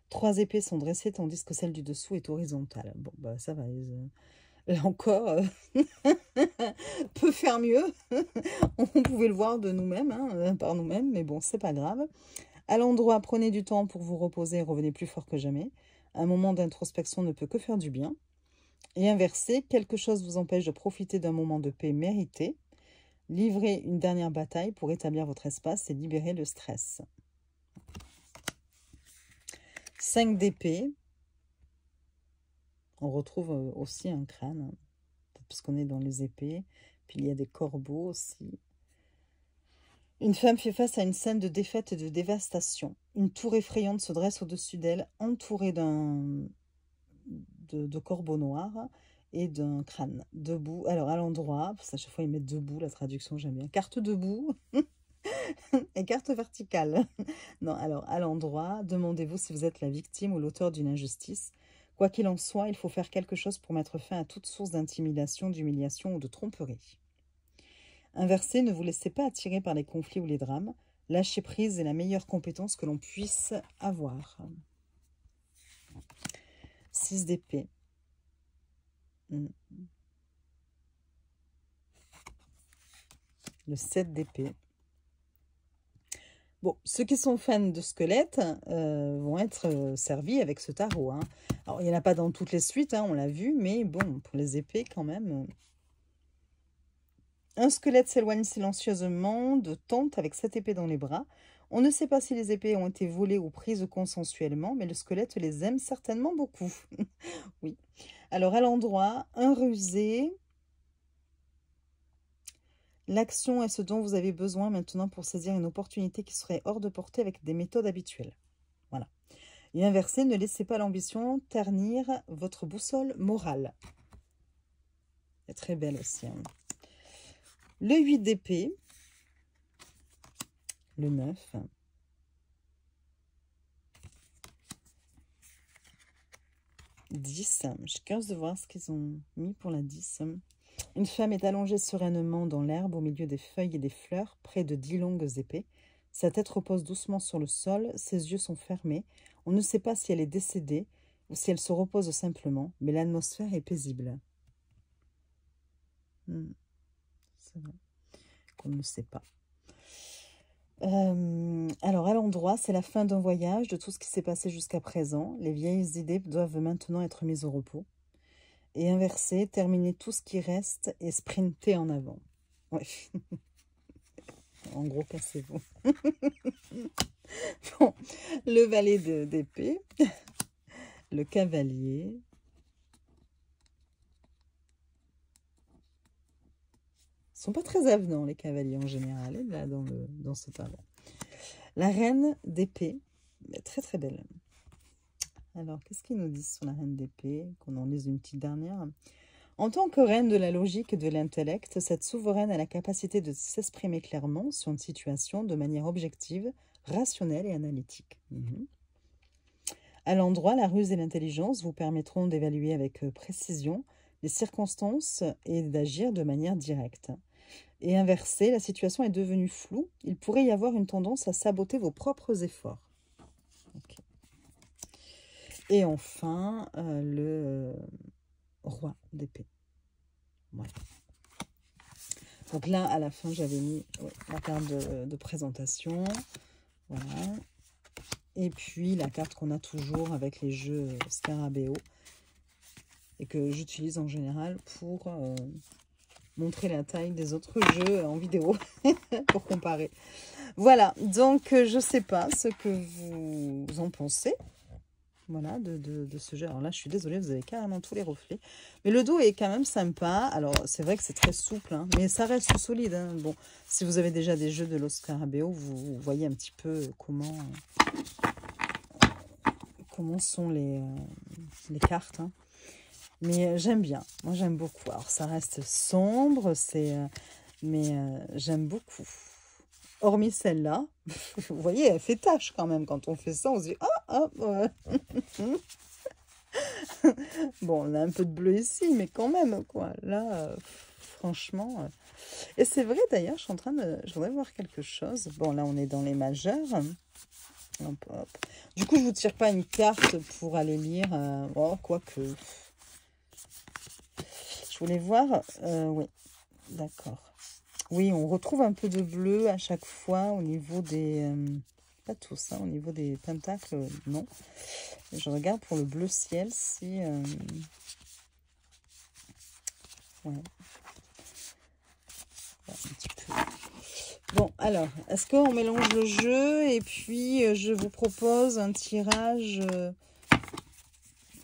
3 épées sont dressées tandis que celle du dessous est horizontale. Bon, bah ça va. Là encore, peut faire mieux. On pouvait le voir de nous-mêmes, hein, par nous-mêmes, mais bon, c'est pas grave. À l'endroit, prenez du temps pour vous reposer et revenez plus fort que jamais. Un moment d'introspection ne peut que faire du bien. Et inversé, quelque chose vous empêche de profiter d'un moment de paix mérité. Livrez une dernière bataille pour établir votre espace et libérer le stress. 5 d'épée. On retrouve aussi un crâne, parce qu'on est dans les épées. Puis il y a des corbeaux aussi. Une femme fait face à une scène de défaite et de dévastation. Une tour effrayante se dresse au-dessus d'elle, entourée de corbeaux noirs et d'un crâne. Debout, alors à l'endroit, parce qu'à chaque fois ils mettent debout, la traduction j'aime bien. Carte debout et carte verticale. Non, alors à l'endroit, demandez-vous si vous êtes la victime ou l'auteur d'une injustice. Quoi qu'il en soit, il faut faire quelque chose pour mettre fin à toute source d'intimidation, d'humiliation ou de tromperie. Inversé, ne vous laissez pas attirer par les conflits ou les drames. Lâcher prise est la meilleure compétence que l'on puisse avoir. 6 d'épée. Le 7 d'épée. Bon, ceux qui sont fans de squelettes vont être servis avec ce tarot. Hein. Alors, il n'y en a pas dans toutes les suites, hein, on l'a vu, mais bon, pour les épées quand même... Un squelette s'éloigne silencieusement de tente avec 7 épées dans les bras. On ne sait pas si les épées ont été volées ou prises consensuellement, mais le squelette les aime certainement beaucoup. Oui. Alors, à l'endroit, un rusé. L'action est ce dont vous avez besoin maintenant pour saisir une opportunité qui serait hors de portée avec des méthodes habituelles. Voilà. Et inversé, ne laissez pas l'ambition ternir votre boussole morale. C'est très belle aussi. Hein. Le 8 d'épée. Le 9. « 10. J'ai curieux de voir ce qu'ils ont mis pour la 10. Une femme est allongée sereinement dans l'herbe au milieu des feuilles et des fleurs, près de 10 longues épées. Sa tête repose doucement sur le sol, ses yeux sont fermés. On ne sait pas si elle est décédée ou si elle se repose simplement, mais l'atmosphère est paisible. C'est vrai qu'on ne sait pas. Alors, à l'endroit, c'est la fin d'un voyage, de tout ce qui s'est passé jusqu'à présent. Les vieilles idées doivent maintenant être mises au repos. Et inversé, terminer tout ce qui reste et sprinter en avant. Ouais. En gros, cassez-vous. Bon, le valet d'épée, le cavalier. Ils sont pas très avenants, les cavaliers en général, là, dans ce tarot. La reine d'épée, très très belle. Alors, qu'est-ce qu'ils nous disent sur la reine d'épée? Qu'on en lise une petite dernière. En tant que reine de la logique et de l'intellect, cette souveraine a la capacité de s'exprimer clairement sur une situation de manière objective, rationnelle et analytique. À l'endroit, la ruse et l'intelligence vous permettront d'évaluer avec précision les circonstances et d'agir de manière directe. Et inversé, la situation est devenue floue. Il pourrait y avoir une tendance à saboter vos propres efforts. Okay. Et enfin, le roi d'épée. Voilà. Donc là, à la fin, j'avais mis la carte de présentation. Voilà. Et puis, la carte qu'on a toujours avec les jeux Scarabeo. Et que j'utilise en général pour montrer la taille des autres jeux en vidéo. Pour comparer. Voilà. Donc, je ne sais pas ce que vous en pensez. Voilà, de ce jeu. Alors là, je suis désolée, vous avez carrément tous les reflets. Mais le dos est quand même sympa. Alors, c'est vrai que c'est très souple, hein, mais ça reste solide. Hein. Bon, si vous avez déjà des jeux de Los Scarabeo, vous voyez un petit peu comment sont les cartes. Hein. Mais j'aime bien. Moi, j'aime beaucoup. Alors, ça reste sombre, mais j'aime beaucoup. Hormis celle-là, vous voyez, elle fait tache quand même. Quand on fait ça, on se dit « Ah, ouais. » Bon, on a un peu de bleu ici, mais quand même, quoi. Là, franchement... Et c'est vrai, d'ailleurs, je voudrais voir quelque chose. Bon, là, on est dans les majeurs. Hop, hop. Du coup, je ne vous tire pas une carte pour aller lire. Oh, quoique... Je voulais voir... oui, d'accord. Oui, on retrouve un peu de bleu à chaque fois au niveau des... pas tous, hein, au niveau des pentacles, non. Je regarde pour le bleu ciel si... ouais. Un petit peu. Bon, alors, est-ce qu'on mélange le jeu et puis je vous propose un tirage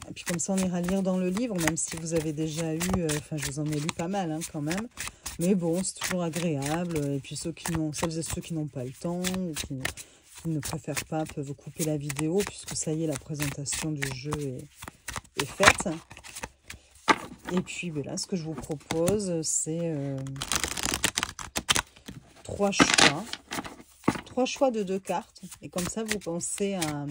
et puis comme ça, on ira lire dans le livre, même si vous avez déjà eu... Enfin, je vous en ai lu pas mal, hein, quand même. Mais bon, c'est toujours agréable. Et puis celles et ceux qui n'ont pas le temps ou qui ne préfèrent pas peuvent couper la vidéo, puisque ça y est, la présentation du jeu est faite. Et puis, ben là, ce que je vous propose, c'est 3 choix. 3 choix de 2 cartes. Et comme ça, vous pensez à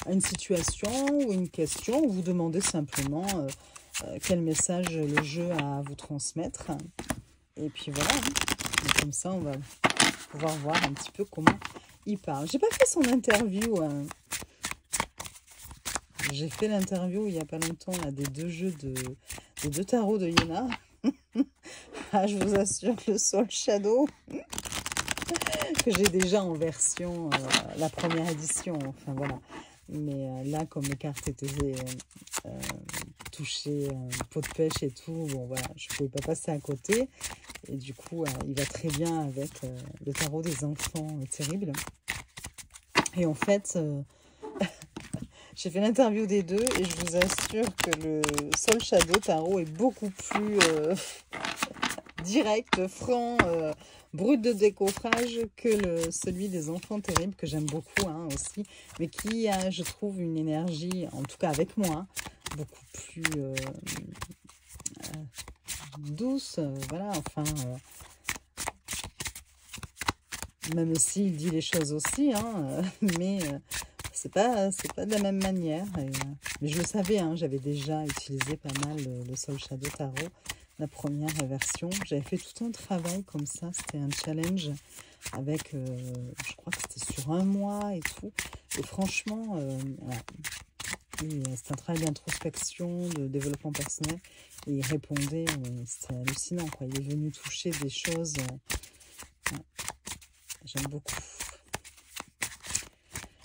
une situation ou une question, ou vous demandez simplement quel message le jeu a à vous transmettre. Et puis voilà, hein. Et comme ça, on va pouvoir voir un petit peu comment il parle. J'ai pas fait son interview. Hein. J'ai fait l'interview il n'y a pas longtemps là, des 2 jeux des 2 tarots de Yéna. Ah, je vous assure, le Soul Shadow, que j'ai déjà en version, la première édition. Enfin voilà. Mais là, comme les cartes étaient touchées, peau de pêche et tout, bon voilà, je ne pouvais pas passer à côté. Et du coup, il va très bien avec le tarot des enfants terrible. Et en fait, j'ai fait l'interview des 2 et je vous assure que le Soul Shadow Tarot est beaucoup plus direct, franc, brut de décoffrage que celui des enfants terribles, que j'aime beaucoup hein, aussi, mais qui a, je trouve, une énergie, en tout cas avec moi, hein, beaucoup plus douce, voilà, enfin, même s'il dit les choses aussi, hein, mais c'est pas de la même manière, mais je le savais, hein, j'avais déjà utilisé pas mal le Soul Shadow Tarot, la première version. J'avais fait tout un travail comme ça, c'était un challenge avec, je crois que c'était sur 1 mois et tout. Et franchement, voilà. C'était un travail d'introspection, de développement personnel. Et il répondait, c'était hallucinant, quoi. Il est venu toucher des choses. Ouais, j'aime beaucoup.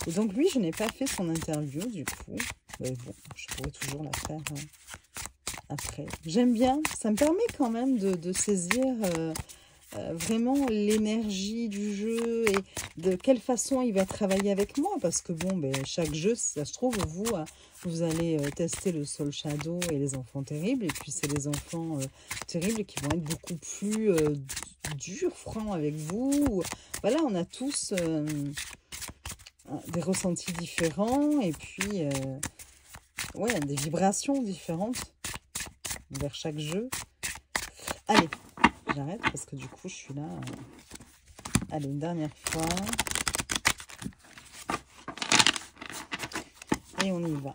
Et donc lui, je n'ai pas fait son interview du coup. Mais bon, je pourrais toujours la faire après. J'aime bien, ça me permet quand même de saisir vraiment l'énergie du jeu et de quelle façon il va travailler avec moi. Parce que bon, ben, chaque jeu, ça se trouve, vous allez tester le Soul Shadow et les enfants terribles. Et puis c'est les enfants terribles qui vont être beaucoup plus durs, francs avec vous. Voilà, on a tous des ressentis différents et puis ouais, des vibrations différentes vers chaque jeu. Allez, j'arrête parce que du coup, je suis là. Allez, une dernière fois. Et on y va.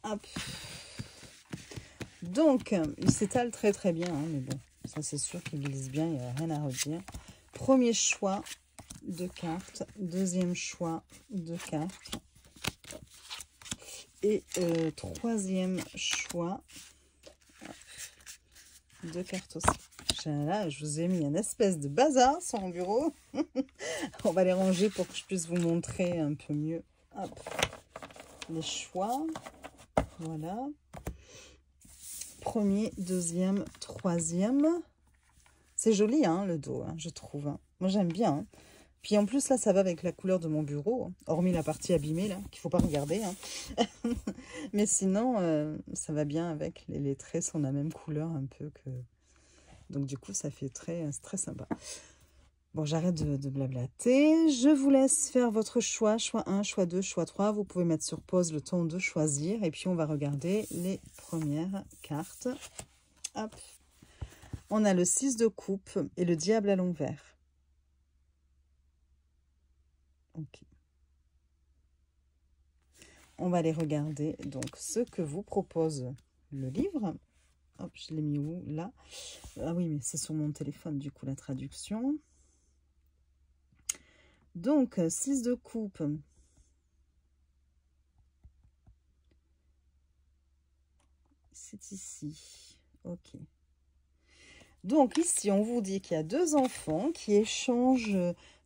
Hop. Donc, il s'étale très très bien, hein, mais bon, ça c'est sûr qu'il glisse bien, il n'y a rien à redire. Premier choix de cartes, deuxième choix de cartes. Et troisième choix de cartes aussi. Là, je vous ai mis une espèce de bazar sur mon bureau. On va les ranger pour que je puisse vous montrer un peu mieux. Hop. Les choix. Voilà. Premier, deuxième, troisième. C'est joli, hein, le dos, hein, je trouve. Hein. Moi, j'aime bien. Hein. Puis en plus, là, ça va avec la couleur de mon bureau. Hein, hormis la partie abîmée, là, qu'il ne faut pas regarder. Hein. Mais sinon, ça va bien avec. Les traits sont la même couleur un peu que... Donc du coup, ça fait très sympa. Bon, j'arrête de blablater. Je vous laisse faire votre choix. Choix 1, choix 2, choix 3. Vous pouvez mettre sur pause le temps de choisir. Et puis, on va regarder les premières cartes. Hop. On a le 6 de coupe et le diable à l'envers. Ok. On va les regarder. Donc, ce que vous propose le livre... Hop, je l'ai mis où? Là. Ah oui, mais c'est sur mon téléphone, du coup, la traduction. Donc, 6 de coupe. C'est ici. Ok. Donc, ici, on vous dit qu'il y a 2 enfants qui échangent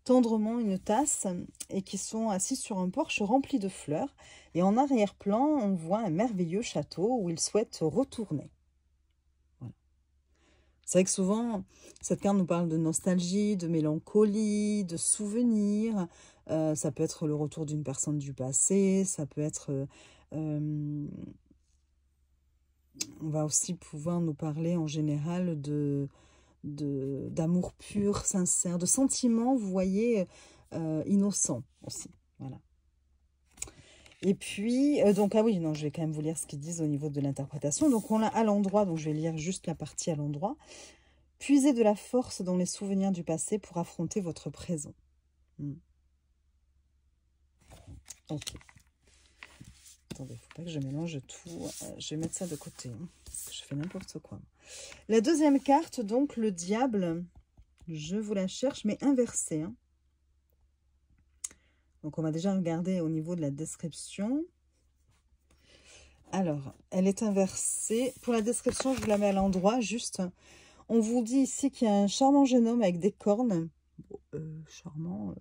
tendrement une tasse et qui sont assis sur un porche rempli de fleurs. Et en arrière-plan, on voit un merveilleux château où ils souhaitent retourner. C'est vrai que souvent, cette carte nous parle de nostalgie, de mélancolie, de souvenirs. Ça peut être le retour d'une personne du passé, ça peut être... on va aussi pouvoir nous parler en général d'amour pur, sincère, de sentiments, vous voyez, innocents aussi. Voilà. Et puis, donc, ah oui, non, je vais quand même vous lire ce qu'ils disent au niveau de l'interprétation. Donc, on a à l'endroit, donc je vais lire juste la partie à l'endroit. Puisez de la force dans les souvenirs du passé pour affronter votre présent. Ok. Attendez, il ne faut pas que je mélange tout. Je vais mettre ça de côté, hein, parce que je fais n'importe quoi. La deuxième carte, donc, le diable. Je vous la cherche, mais inversée. Hein. Donc, on va déjà regarder au niveau de la description. Alors, elle est inversée. Pour la description, je vous la mets à l'endroit, juste. On vous dit ici qu'il y a un charmant jeune homme avec des cornes. Charmant.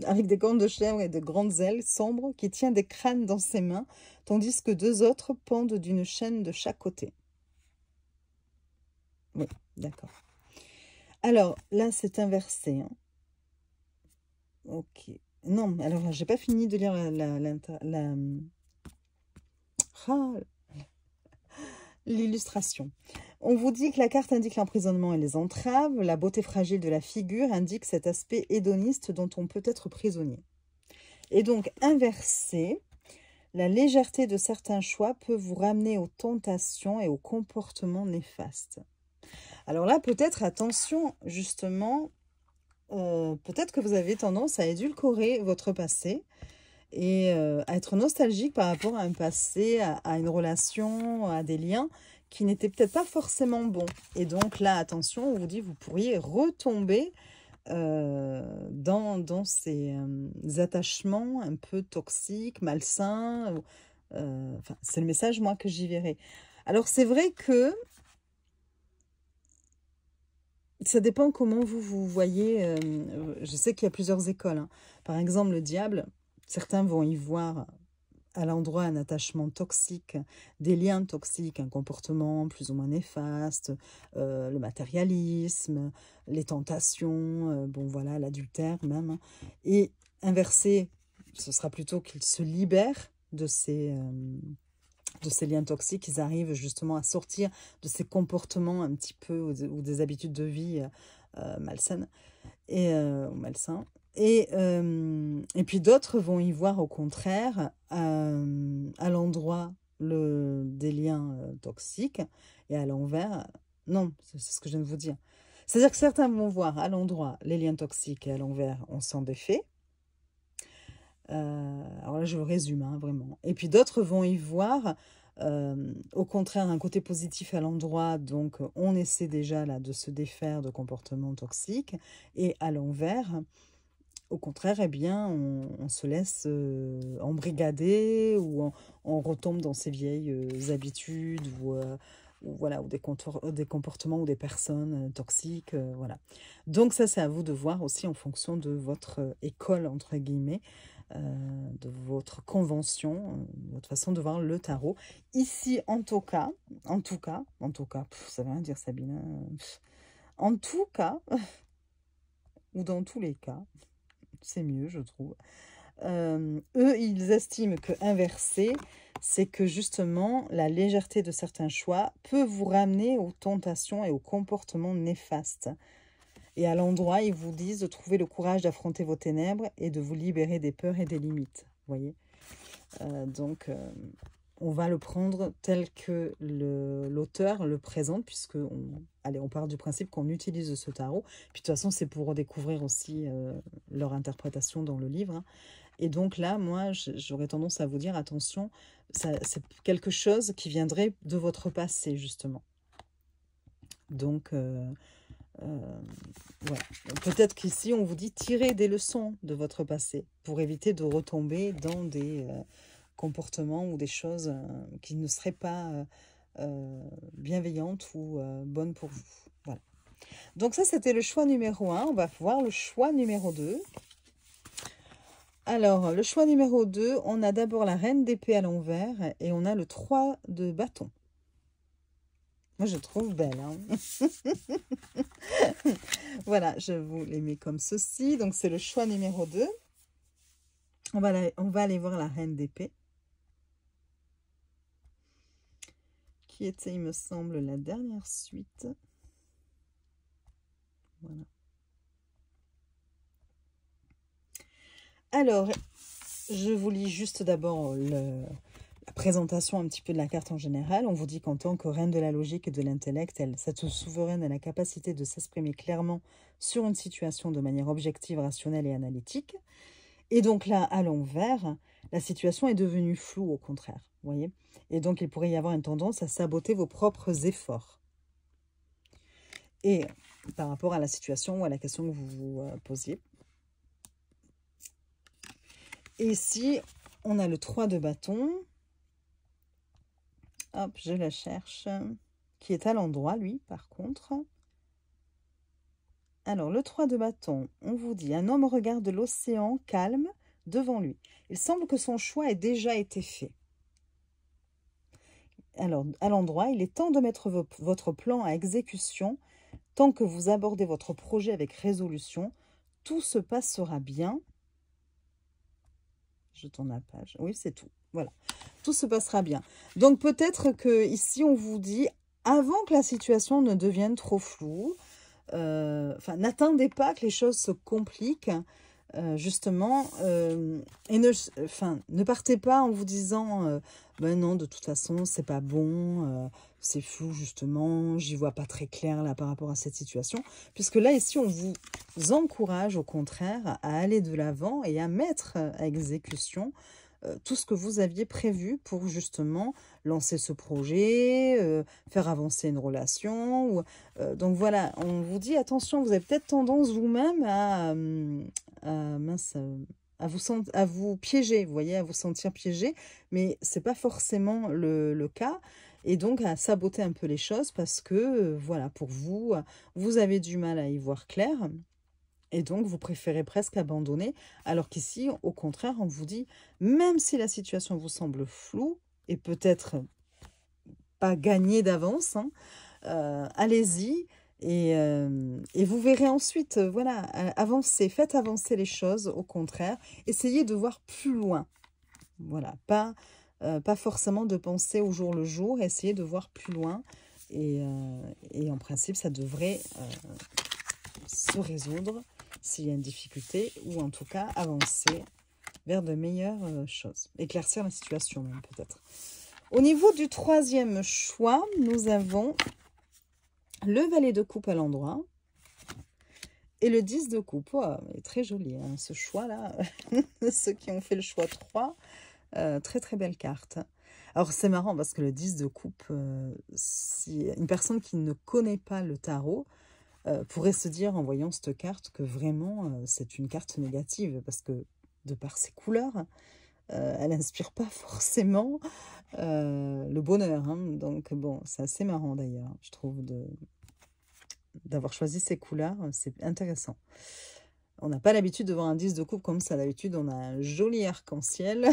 Avec des cornes de chèvre et de grandes ailes sombres, qui tient des crânes dans ses mains, tandis que deux autres pendent d'une chaîne de chaque côté. Oui, d'accord. Alors, là, c'est inversé. Hein. Ok. Non, alors, j'ai pas fini de lire l'illustration. On vous dit que la carte indique l'emprisonnement et les entraves. La beauté fragile de la figure indique cet aspect hédoniste dont on peut être prisonnier. Et donc, inversé, la légèreté de certains choix peut vous ramener aux tentations et aux comportements néfastes. Alors là, peut-être, attention, justement, peut-être que vous avez tendance à édulcorer votre passé et à être nostalgique par rapport à un passé, à une relation, à des liens qui n'étaient peut-être pas forcément bons. Et donc là, attention, on vous dit, vous pourriez retomber dans ces attachements un peu toxiques, malsains. Enfin, c'est le message, moi, que j'y verrai. Alors, c'est vrai que ça dépend comment vous voyez. Je sais qu'il y a plusieurs écoles. Hein. Par exemple, le diable, certains vont y voir à l'endroit un attachement toxique, des liens toxiques, un comportement plus ou moins néfaste, le matérialisme, les tentations, bon voilà, l'adultère même. Hein. Et inversé, ce sera plutôt qu'ils se libèrent de ces liens toxiques, qu'ils arrivent justement à sortir de ces comportements un petit peu ou des habitudes de vie malsaines et malsains. Et puis d'autres vont y voir au contraire à l'endroit des liens toxiques et à l'envers. Non, c'est ce que je viens de vous dire. C'est-à-dire que certains vont voir à l'endroit les liens toxiques et à l'envers, on s'en défait. Alors là, je résume, hein, vraiment. Et puis d'autres vont y voir, au contraire, un côté positif à l'endroit. Donc, on essaie déjà là de se défaire de comportements toxiques. Et à l'envers, au contraire, eh bien, on se laisse embrigader ou on retombe dans ses vieilles habitudes ou voilà, ou des comportements ou des personnes toxiques. Voilà. Donc ça, c'est à vous de voir aussi en fonction de votre école, entre guillemets, de votre convention, votre façon de voir le tarot. Ici, en tout cas, ça veut rien dire, Sabine. En tout cas, ou dans tous les cas, c'est mieux, je trouve. Eux, ils estiment que inversé, c'est que justement, la légèreté de certains choix peut vous ramener aux tentations et aux comportements néfastes. Et à l'endroit, ils vous disent de trouver le courage d'affronter vos ténèbres et de vous libérer des peurs et des limites. Vous voyez, donc, on va le prendre tel que l'auteur le présente, puisque on part du principe qu'on utilise ce tarot. Puis de toute façon, c'est pour redécouvrir aussi leur interprétation dans le livre. Hein. Et donc là, moi, j'aurais tendance à vous dire, attention, c'est quelque chose qui viendrait de votre passé, justement. Donc, voilà. Peut-être qu'ici, on vous dit, tirez des leçons de votre passé pour éviter de retomber dans des comportements ou des choses qui ne seraient pas bienveillantes ou bonnes pour vous. Voilà. Donc ça, c'était le choix numéro 1. On va voir le choix numéro 2. Alors, le choix numéro 2, on a d'abord la reine d'épée à l'envers et on a le 3 de bâton. Moi, je trouve belle. Hein. Voilà, je vous les mets comme ceci. Donc, c'est le choix numéro 2. On va aller voir la reine d'épée. Qui était, il me semble, la dernière suite. Voilà. Alors, je vous lis juste d'abord la présentation un petit peu de la carte en général. On vous dit qu'en tant que reine de la logique et de l'intellect, cette souveraine a la capacité de s'exprimer clairement sur une situation de manière objective, rationnelle et analytique. Et donc là, à l'envers, la situation est devenue floue au contraire, vous voyez. Et donc, il pourrait y avoir une tendance à saboter vos propres efforts. Et par rapport à la situation ou à la question que vous vous posiez. Et ici, on a le 3 de bâton. Hop, je la cherche. Qui est à l'endroit, lui, par contre. Alors, le 3 de bâton, on vous dit, un homme regarde l'océan calme devant lui. Il semble que son choix ait déjà été fait. Alors, à l'endroit, il est temps de mettre votre plan à exécution. Tant que vous abordez votre projet avec résolution, tout se passera bien. Je tourne la page. Oui, c'est tout. Voilà. Tout se passera bien. Donc, peut-être que ici, on vous dit, avant que la situation ne devienne trop floue, n'attendez pas que les choses se compliquent, justement, et ne partez pas en vous disant, ben non, de toute façon, c'est pas bon, c'est flou, justement, j'y vois pas très clair, là, par rapport à cette situation, puisque là, ici, on vous encourage, au contraire, à aller de l'avant et à mettre à exécution tout ce que vous aviez prévu pour justement lancer ce projet, faire avancer une relation. Donc voilà, on vous dit attention, vous avez peut-être tendance vous-même à vous piéger, vous voyez, à vous sentir piégé, mais c'est pas forcément le cas. Et donc à saboter un peu les choses parce que, voilà, pour vous, vous avez du mal à y voir clair. Et donc, vous préférez presque abandonner, alors qu'ici, au contraire, on vous dit, même si la situation vous semble floue, et peut-être pas gagnée d'avance, hein, allez-y, et vous verrez ensuite, voilà, avancer, faites avancer les choses, au contraire, essayez de voir plus loin. Voilà, pas forcément de penser au jour le jour, essayez de voir plus loin, et en principe, ça devrait se résoudre s'il y a une difficulté, ou en tout cas avancer vers de meilleures choses. Éclaircir la situation même peut-être. Au niveau du 3e choix, nous avons le valet de coupe à l'endroit et le 10 de coupe. Oh, il est très joli hein, ce choix-là. Ceux qui ont fait le choix 3, très très belle carte. Alors c'est marrant parce que le 10 de coupe, si une personne qui ne connaît pas le tarot, pourrait se dire en voyant cette carte que vraiment c'est une carte négative parce que de par ses couleurs, elle n'inspire pas forcément le bonheur. Hein. Donc bon, c'est assez marrant d'ailleurs, je trouve, d'avoir choisi ces couleurs, c'est intéressant. On n'a pas l'habitude de voir un 10 de coupe comme ça, d'habitude on a un joli arc-en-ciel.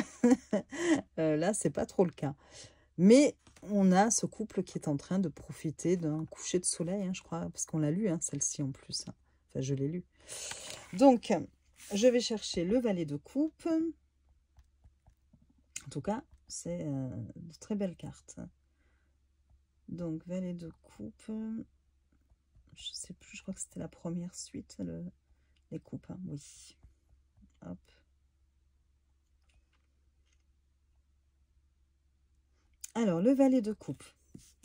Là, c'est pas trop le cas. Mais on a ce couple qui est en train de profiter d'un coucher de soleil, hein, je crois, parce qu'on l'a lu, hein, celle-ci en plus. Hein. Enfin, je l'ai lu. Donc, je vais chercher le valet de coupe. En tout cas, c'est de très belles cartes. Donc, valet de coupe. Je sais plus, je crois que c'était la première suite, les coupes. Hein, oui. Hop. Alors, le valet de coupe,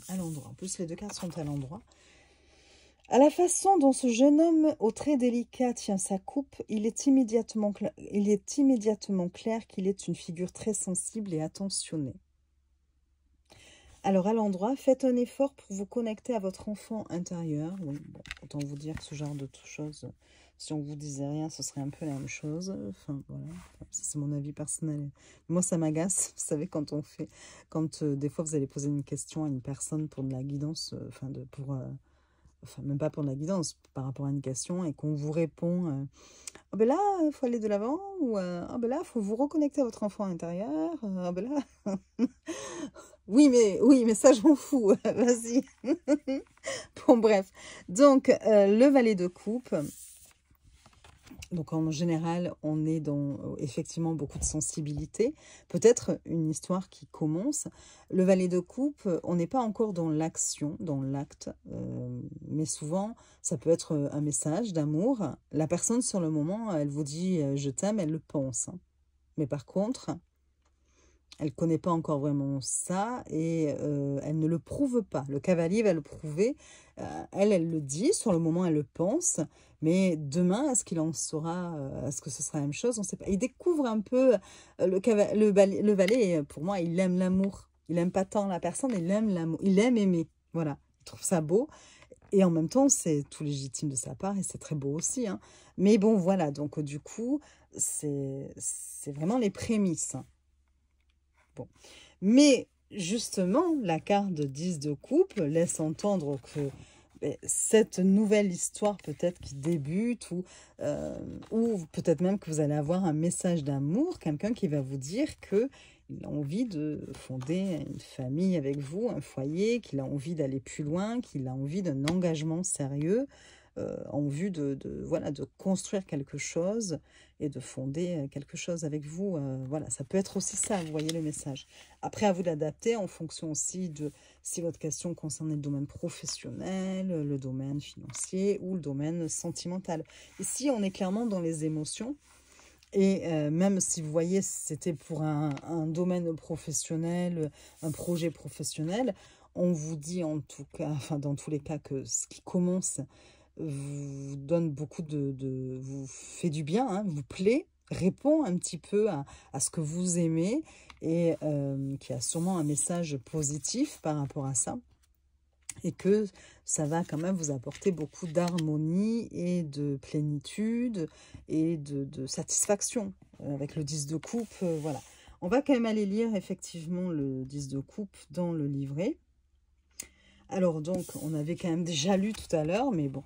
à l'endroit. En plus, les deux cartes sont à l'endroit. À la façon dont ce jeune homme au trait délicat tient sa coupe, il est immédiatement clair qu'il est une figure très sensible et attentionnée. Alors, à l'endroit, faites un effort pour vous connecter à votre enfant intérieur. Oui, bon, autant vous dire que ce genre de choses, si on vous disait rien, ce serait un peu la même chose. Enfin, voilà, c'est mon avis personnel. Moi, ça m'agace. Vous savez, quand des fois, vous allez poser une question à une personne pour de la guidance, pour enfin même pas pour de la guidance, par rapport à une question, et qu'on vous répond ah ben là, il faut aller de l'avant, ou ah ben là, il faut vous reconnecter à votre enfant intérieur, ah ben là, oui, mais ça, je m'en fous, vas-y. Bon, bref. Donc, le valet de coupe. Donc, en général, on est dans, effectivement, beaucoup de sensibilité. Peut-être une histoire qui commence. Le valet de coupe, on n'est pas encore dans l'action, dans l'acte. Mais souvent, ça peut être un message d'amour. La personne, sur le moment, elle vous dit « je t'aime », elle le pense. Mais par contre, elle ne connaît pas encore vraiment ça et elle ne le prouve pas. Le cavalier va le prouver. Elle le dit. Sur le moment, elle le pense. Mais demain, est-ce qu'il en saura? Est-ce que ce sera la même chose? On ne sait pas. Il découvre un peu le valet. Pour moi, il aime l'amour. Il n'aime pas tant la personne, il aime l'amour. Il aime aimer. Voilà. Il trouve ça beau. Et en même temps, c'est tout légitime de sa part et c'est très beau aussi. Hein. Mais bon, voilà. Donc, du coup, c'est vraiment les prémices. Bon. Mais justement, la carte de 10 de coupe laisse entendre que cette nouvelle histoire peut-être qui débute ou peut-être même que vous allez avoir un message d'amour, quelqu'un qui va vous dire qu'il a envie de fonder une famille avec vous, un foyer, qu'il a envie d'aller plus loin, qu'il a envie d'un engagement sérieux en vue voilà, de construire quelque chose et de fonder quelque chose avec vous. Voilà, ça peut être aussi ça, vous voyez le message. Après, à vous d'adapter en fonction aussi de si votre question concerne le domaine professionnel, le domaine financier ou le domaine sentimental. Ici, on est clairement dans les émotions. Et même si vous voyez, c'était pour un domaine professionnel, un projet professionnel, on vous dit en tout cas, enfin dans tous les cas, que ce qui commence vous donne beaucoup vous fait du bien, hein, vous plaît, répond un petit peu à ce que vous aimez et qui a sûrement un message positif par rapport à ça. Et que ça va quand même vous apporter beaucoup d'harmonie et de plénitude et de satisfaction. Avec le 10 de coupe, voilà. On va quand même aller lire effectivement le 10 de coupe dans le livret. Alors donc, on avait quand même déjà lu tout à l'heure, mais bon.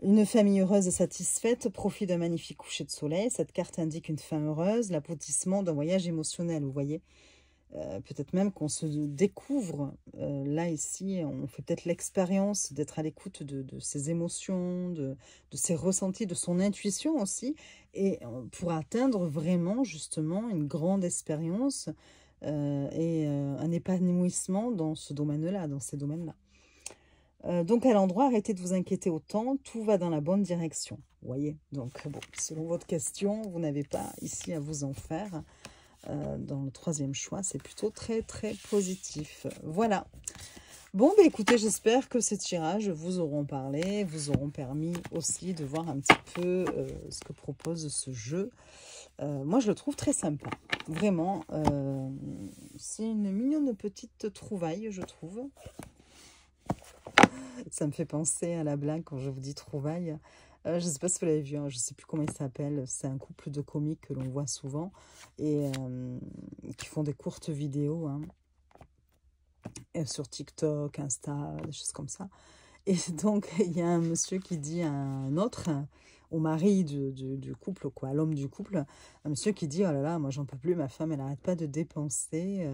Une famille heureuse et satisfaite profite d'un magnifique coucher de soleil. Cette carte indique une fin heureuse, l'aboutissement d'un voyage émotionnel, vous voyez. Peut-être même qu'on se découvre, là, ici, on fait peut-être l'expérience d'être à l'écoute de ses émotions, de ses ressentis, de son intuition aussi, et pour atteindre vraiment, justement, une grande expérience et un épanouissement dans ce domaine-là, dans ces domaines-là. Donc, à l'endroit, arrêtez de vous inquiéter autant, tout va dans la bonne direction, vous voyez. Donc, bon, selon votre question, vous n'avez pas ici à vous en faire. Dans le troisième choix, c'est plutôt très très positif. Voilà. Bon, bah, écoutez, j'espère que ces tirages vous auront parlé, vous auront permis aussi de voir un petit peu ce que propose ce jeu. Moi, je le trouve très sympa. Vraiment, c'est une mignonne petite trouvaille, je trouve. Ça me fait penser à la blague quand je vous dis trouvaille. Je ne sais pas si vous l'avez vu, hein, je ne sais plus comment il s'appelle. C'est un couple de comiques que l'on voit souvent et qui font des courtes vidéos hein, sur TikTok, Insta, des choses comme ça. Et donc, il y a un monsieur qui dit à un autre, au mari du couple, quoi, à l'homme du couple, un monsieur qui dit « Oh là là, moi j'en peux plus, ma femme, elle n'arrête pas de dépenser.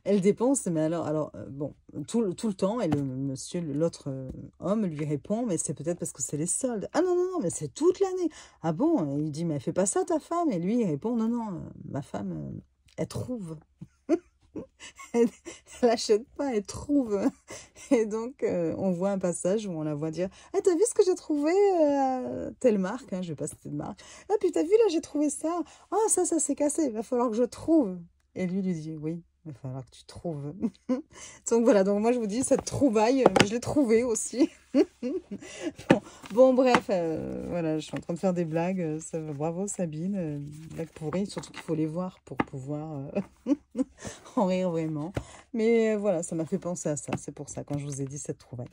Elle dépense, mais alors bon, tout le temps, et l'autre homme lui répond, mais c'est peut-être parce que c'est les soldes. Ah non, mais c'est toute l'année. Ah bon? Et il dit, mais elle fait pas ça ta femme? Et lui, il répond, non, ma femme, elle trouve. Elle n'achète pas, elle trouve. Et donc, on voit un passage où on la voit dire, ah, t'as vu ce que j'ai trouvé telle marque, hein, je vais pas citer de marque. Ah, puis t'as vu, là, j'ai trouvé ça. Ah, ça s'est cassé, il va falloir que je trouve. Et lui dit, oui. Il va falloir que tu trouves. Donc voilà, donc moi je vous dis, cette trouvaille, je l'ai trouvée aussi. Bon, bref, voilà, je suis en train de faire des blagues. Bravo Sabine, blagues pourries, surtout qu'il faut les voir pour pouvoir en rire vraiment. Mais voilà, ça m'a fait penser à ça, c'est pour ça quand je vous ai dit cette trouvaille.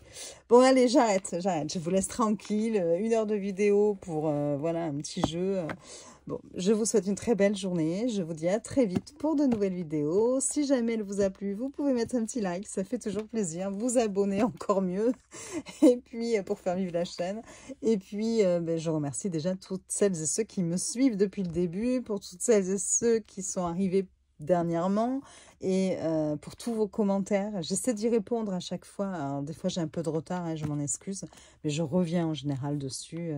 Bon, allez, j'arrête, je vous laisse tranquille. 1 heure de vidéo pour, voilà, un petit jeu. Bon, je vous souhaite une très belle journée. Je vous dis à très vite pour de nouvelles vidéos. Si jamais elle vous a plu, vous pouvez mettre un petit like, ça fait toujours plaisir. Vous abonner encore mieux. Et puis, pour faire vivre la chaîne. Et puis, ben, je remercie déjà toutes celles et ceux qui me suivent depuis le début, pour toutes celles et ceux qui sont arrivés dernièrement et pour tous vos commentaires. J'essaie d'y répondre à chaque fois. Alors, des fois, j'ai un peu de retard, hein, je m'en excuse, mais je reviens en général dessus.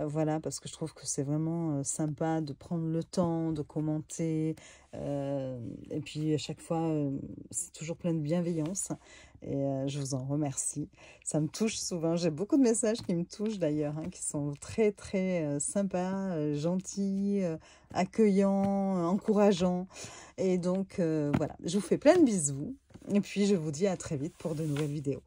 Voilà, parce que je trouve que c'est vraiment sympa de prendre le temps de commenter. Et puis, à chaque fois, c'est toujours plein de bienveillance. Et je vous en remercie. Ça me touche souvent. J'ai beaucoup de messages qui me touchent d'ailleurs, hein, qui sont très, très sympas, gentils, accueillants, encourageants. Et donc, voilà, je vous fais plein de bisous. Et puis, je vous dis à très vite pour de nouvelles vidéos.